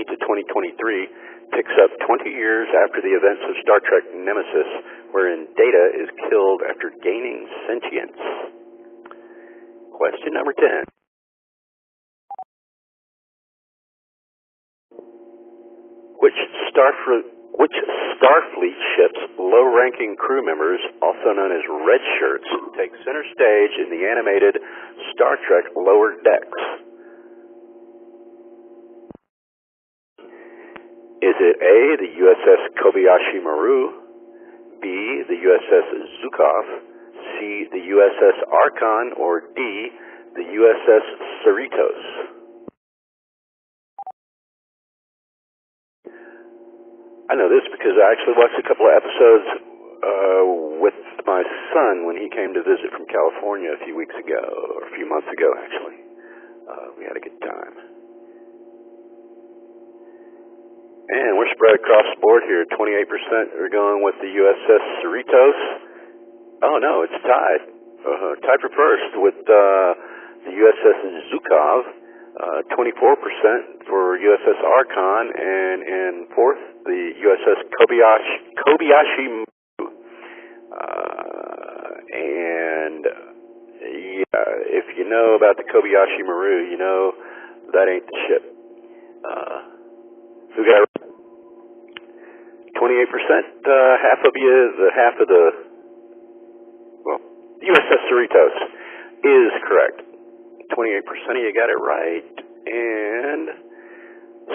to 2023 picks up 20 years after the events of Star Trek Nemesis, wherein Data is killed after gaining sentience. Question number 10. Which Starfleet ship's low-ranking crew members, also known as Red Shirts, take center stage in the animated Star Trek Lower Decks? Is it A, the USS Kobayashi Maru, B, the USS Zukov, C, the USS Archon, or D, the USS Cerritos? I know this because I actually watched a couple of episodes with my son when he came to visit from California a few weeks ago, or a few months ago, actually. We had a good time. And we're spread across the board here. 28% are going with the USS Cerritos. Oh, no, it's tied. Tied for first with the USS Zhukov. 24% for USS Archon, and in fourth, the USS Kobayashi Maru. And yeah, if you know about the Kobayashi Maru, you know that ain't the ship. Who got it? 28%, half of the, well, USS Cerritos is correct. 28% of you got it right. And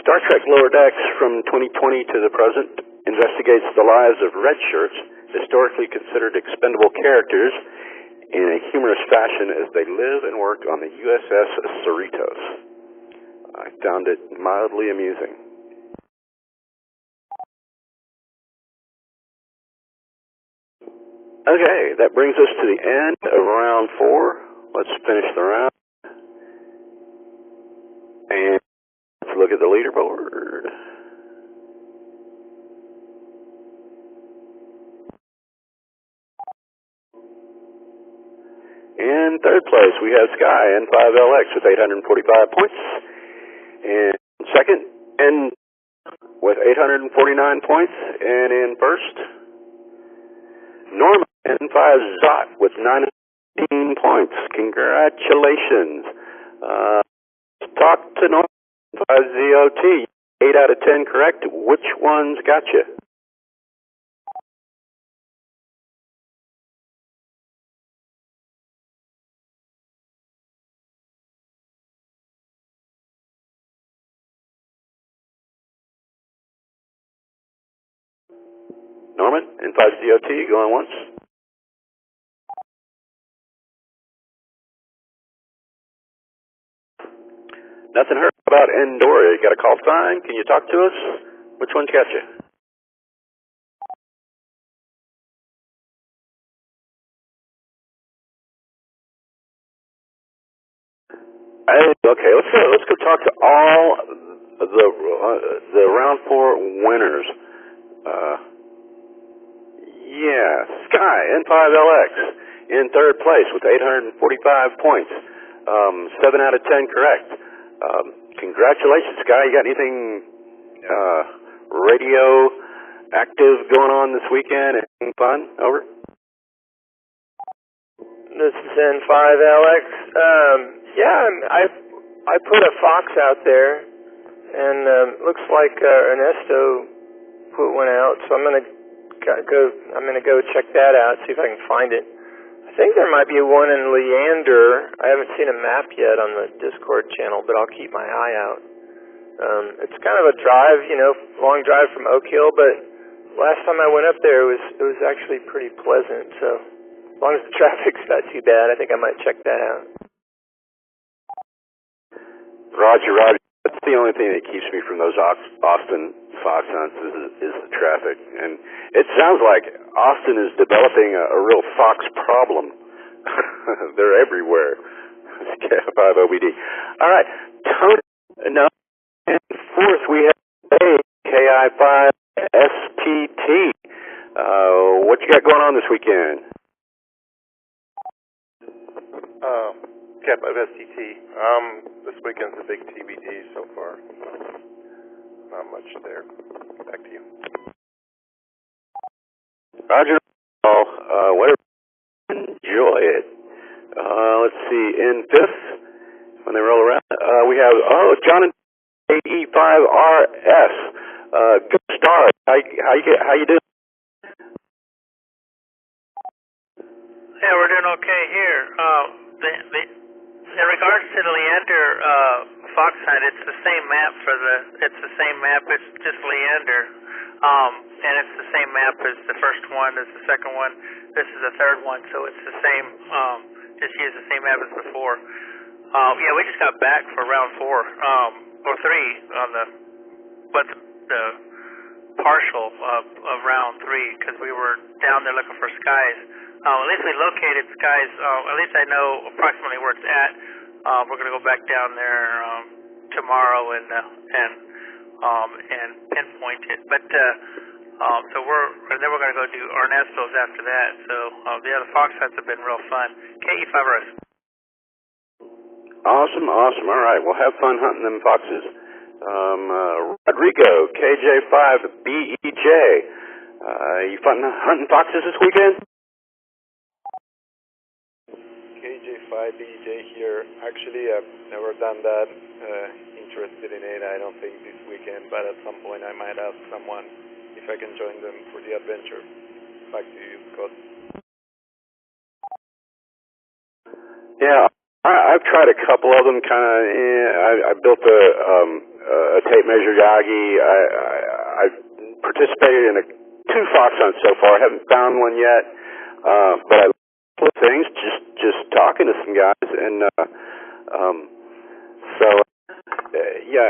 Star Trek Lower Decks from 2020 to the present investigates the lives of red shirts, historically considered expendable characters, in a humorous fashion as they live and work on the USS Cerritos. I found it mildly amusing. Okay, that brings us to the end of round 4. Let's finish the round. And let's look at the leaderboard. In third place, we have Sky N5LX with 845 points. In second, N with 849 points. And in first, Norman N5 Zot with 19 points. Congratulations. Talk to Norman N5 ZOT. 8 out of 10 correct. Which ones got you? Norman, N5COT, going once. Nothing heard about Endora. You got a call sign? Can you talk to us? Which one's got you? Okay, let's go talk to all the round 4 winners. Yeah, Sky N5LX in third place with 845 points. 7 out of 10 correct. Congratulations, Sky. You got anything radio active going on this weekend? Anything fun? Over. This is N5LX. Yeah, I put a fox out there, and looks like Ernesto put one out, so I'm gonna go check that out, see if I can find it. I think there might be one in Leander. I haven't seen a map yet on the Discord channel, but I'll keep my eye out. It's kind of a drive, long drive from Oak Hill, but last time I went up there, it was actually pretty pleasant. So as long as the traffic's not too bad, I think I might check that out. Roger. That's the only thing that keeps me from those Austin fox hunts is the traffic. And it sounds like Austin is developing a real fox problem. They're everywhere. KI5OBD. All right. Tony, no. And fourth, we have KI5STT. What you got going on this weekend? KI5STT. This weekend's a big TBD so far. Not much there. Back to you. Roger. Whatever. Enjoy it. Let's see. In fifth, when they roll around, we have John and AE5RS. Good start. How you doing? Yeah, we're doing okay here. In regards to the Leander fox hunt, it's the same map It's just Leander, and it's the same map as the first one, as the second one. This is the third one, so it's the same. Just use the same map as before. Yeah, we just got back for round 4 or 3 on the partial of round 3 because we were down there looking for skies. At least we located skies. At least I know approximately where it's at. We're going to go back down there tomorrow and pinpoint it. But then we're going to go do Ernestos after that. So the fox hunts have been real fun. KE5RS. Awesome. All right, well, have fun hunting them foxes. Rodrigo, KJ5BEJ. You hunting foxes this weekend? KJ5BEJ here. Actually, I've never done that. Interested in it. I don't think this weekend, but at some point I might ask someone if I can join them for the adventure. Back to you, Scott. Yeah, I've tried a couple of them. I built a tape measure Yagi. I've participated in 2 fox hunts so far. I haven't found one yet, but I love things. Just talking to some guys, and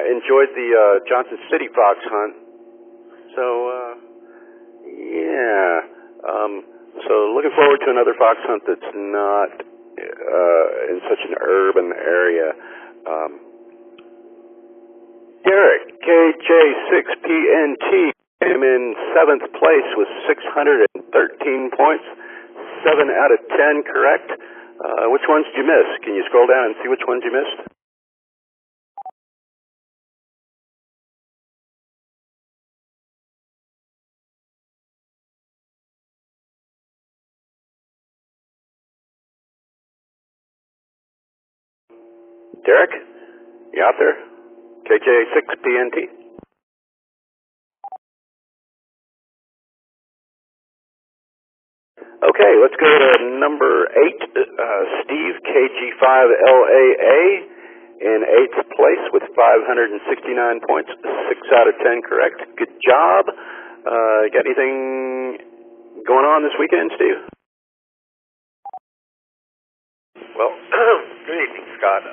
enjoyed the Johnson City fox hunt. So so looking forward to another fox hunt that's not in such an urban area. Derek, KJ6PNT, came in 7th place with 613 points, 7 out of 10 correct. Which ones did you miss? Can you scroll down and see which ones you missed? Derek, you out there? KJ6PNT? Okay, let's go to number 8, Steve, KG5LAA, in 8th place with 569 points, 6 out of 10 correct. Good job. Got anything going on this weekend, Steve? Well, good evening, Scott.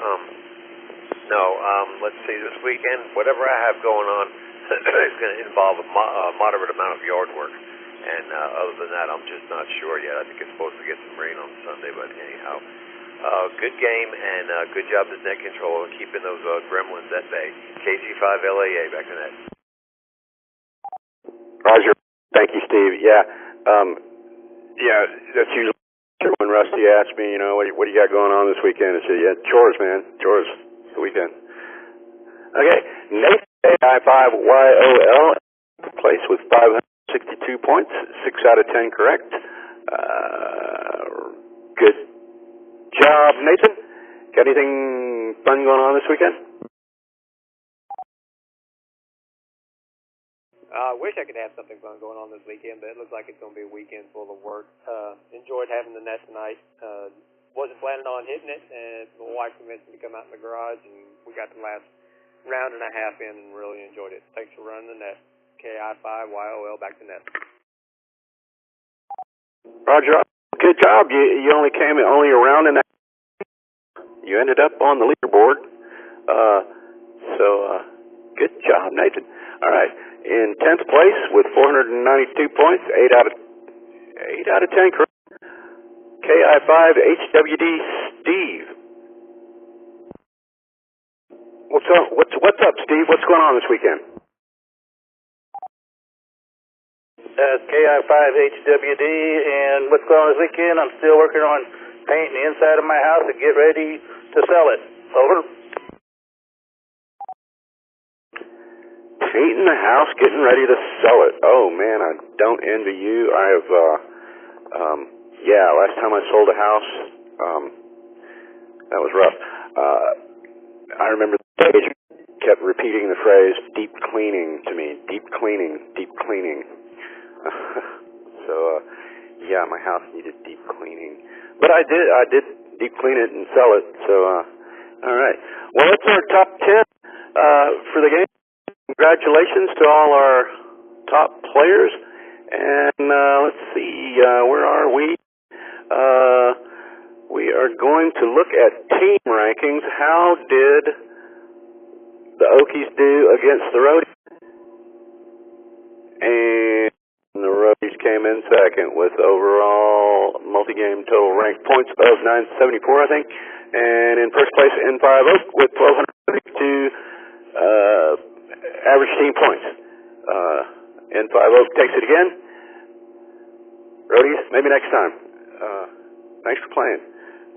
Let's see, this weekend, whatever I have going on is going to involve a moderate amount of yard work. And other than that, I'm just not sure yet. I think it's supposed to get some rain on Sunday, but anyhow, good game and good job as net controller keeping those gremlins at bay. KG5LAA, back to net. Roger. Thank you, Steve. Yeah, that's usually when Rusty asks me, what do you got going on this weekend? I say, chores, man, chores. The weekend. Okay, Nathan AI5YOL place with 562 points, 6 out of 10 correct. Good job, Nathan. Got anything fun going on this weekend? I wish I could have something fun going on this weekend, but it looks like it's going to be a weekend full of work. Enjoyed having the net tonight. Wasn't planning on hitting it, and my wife convinced me to come out in the garage, and we got the last round and a half in and really enjoyed it. Thanks for running the net. KI5YOL, back to net. Roger, good job. You only came only a round and a half. You ended up on the leaderboard. Good job, Nathan. All right, in 10th place with 492 points, 8 out of 10 correct. KI5HWD Steve. What's up, Steve? What's going on this weekend? KI5HWD, and what's going on this weekend? I'm still working on painting the inside of my house to get ready to sell it. Over. Painting the house, getting ready to sell it. Oh man, I don't envy you. I have, last time I sold a house, that was rough. I remember the agent kept repeating the phrase "deep cleaning" to me. Deep cleaning, deep cleaning. My house needed deep cleaning, but I did deep clean it and sell it. So, all right. Well, that's our top 10 for the game. Congratulations to all our top players. And let's see, where are we? We are going to look at team rankings. How did the Okies do against the Roadies? in second with overall multi-game total rank points of 974, I think. And in first place, N5 Oak with 1,232 average team points. N5 Oak takes it again. Roadies, maybe next time. Thanks for playing.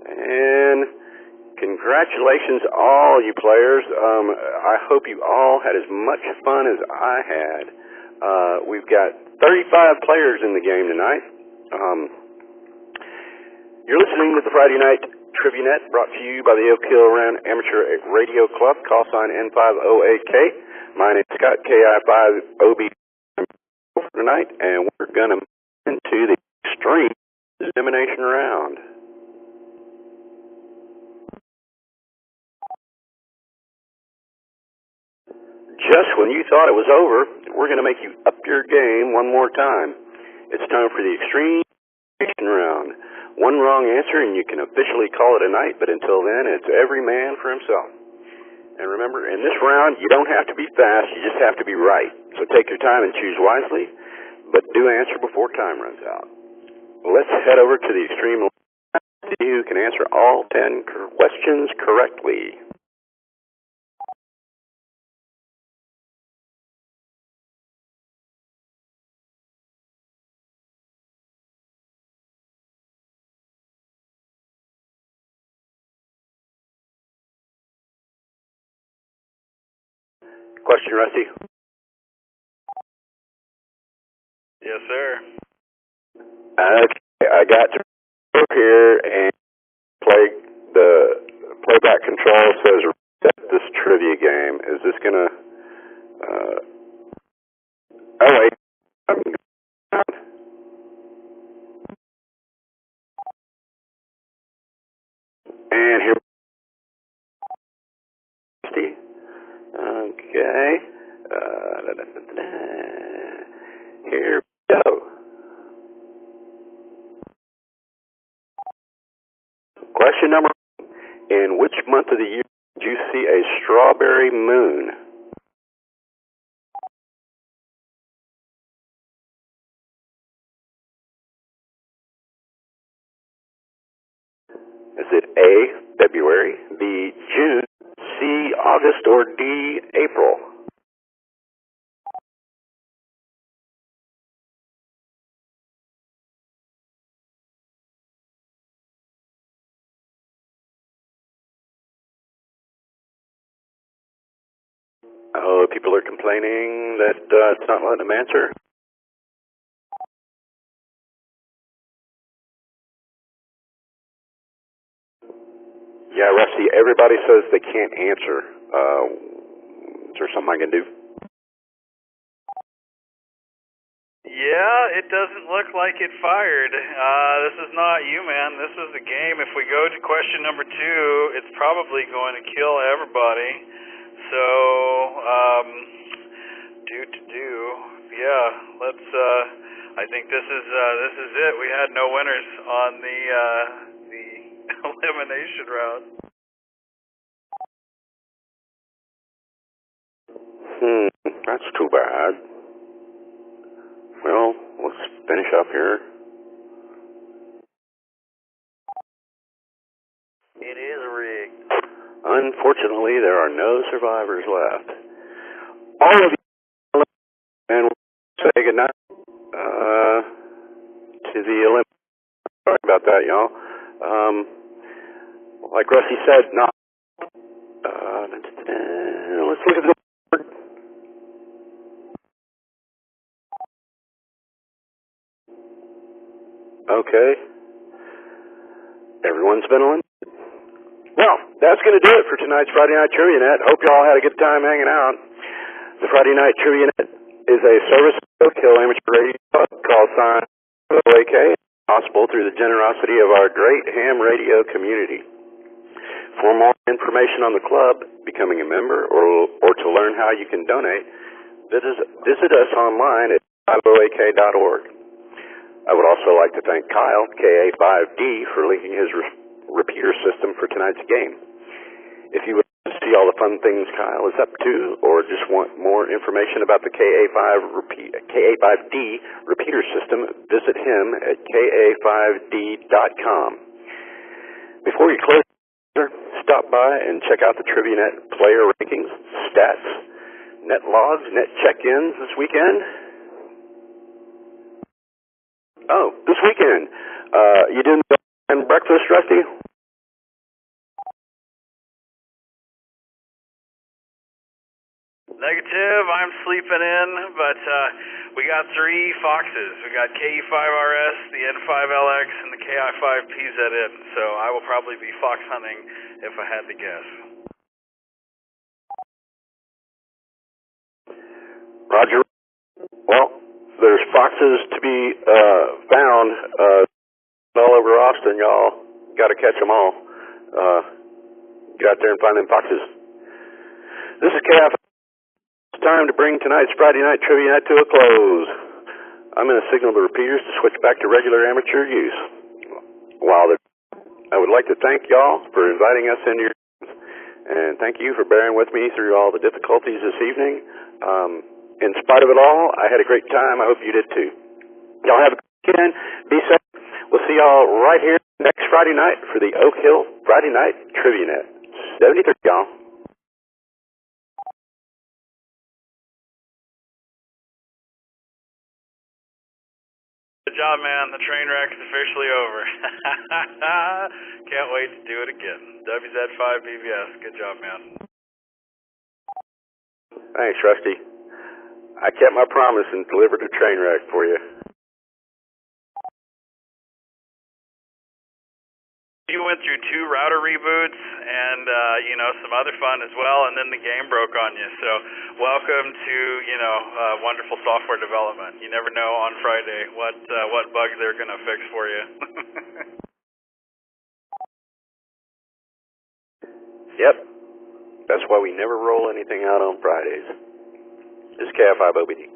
And congratulations all you players. I hope you all had as much fun as I had. We've got 35 players in the game tonight. You're listening to the Friday Night Trivia Net, brought to you by the Oak Hill Round Amateur Radio Club, call sign N5OAK. My name is Scott, KI5OB tonight, and we're going to move into the extreme elimination round. Just when you thought it was over, we're going to make you up your game one more time. It's time for the extreme elimination round. One wrong answer and you can officially call it a night, but until then, it's every man for himself. And remember, in this round, you don't have to be fast, you just have to be right. So take your time and choose wisely, but do answer before time runs out. Let's head over to the extreme round to see who can answer all 10 questions correctly. Question, Rusty? Yes, sir. Okay, I got to go here and the playback control says reset this trivia game. Is this gonna? Oh wait. And here. Okay. Here we go. Question number 1. In which month of the year did you see a strawberry moon? Is it A, February, B, June, C, August, or D, April? Oh, people are complaining that it's not letting them answer. Yeah, Rusty, everybody says they can't answer. Is there something I can do? Yeah, it doesn't look like it fired. This is not you, man. This is the game. If we go to question number 2, it's probably going to kill everybody. So, yeah, let's, I think this is it. We had no winners on the elimination round. That's too bad. Well, let's finish up here. It is rigged. Unfortunately, there are no survivors left. All of you, and we'll say goodnight to the Olympics. Sorry about that, y'all. Like Rusty said, not. Let's look at the board. Okay. Everyone's been on. Well, that's going to do it for tonight's Friday Night Trivia Net. Hope y'all had a good time hanging out. The Friday Night Trivia Net is a service of Oak Hill Amateur Radio Club called sign OAK, possible through the generosity of our great ham radio community. For more information on the club, becoming a member, or to learn how you can donate, visit us online at 5oak.org. I would also like to thank Kyle, KA5D, for linking his repeater system for tonight's game. If you would like to see see all the fun things Kyle is up to, or just want more information about the KA5D repeater system, visit him at ka5d.com. Before you close, stop by and check out the TriviaNet player rankings, stats, net logs, net check-ins this weekend. Oh, this weekend. You doing breakfast, Rusty? Negative, I'm sleeping in, but we got 3 Foxes. We got KE5RS, the N5LX, and the KI5PZN, so I will probably be fox hunting if I had to guess. Roger. Well, there's foxes to be found all over Austin, y'all. Got to catch them all. Get out there and find them foxes. This is KI5. It's time to bring tonight's Friday night trivia night to a close. I'm going to signal the repeaters to switch back to regular amateur use. I would like to thank y'all for inviting us into your and thank you for bearing with me through all the difficulties this evening. In spite of it all, I had a great time. I hope you did too. Y'all have a good weekend. Be safe. We'll see y'all right here next Friday night for the Oak Hill Friday Night Trivia Net. 73, y'all. Good job, man. The train wreck is officially over. Can't wait to do it again. WZ5BBS. Good job, man. Thanks, Rusty. I kept my promise and delivered a train wreck for you. You went through 2 router reboots and, some other fun as well, and then the game broke on you. So welcome to, wonderful software development. You never know on Friday what bugs they're going to fix for you. Yep. That's why we never roll anything out on Fridays. This is KI5OBD.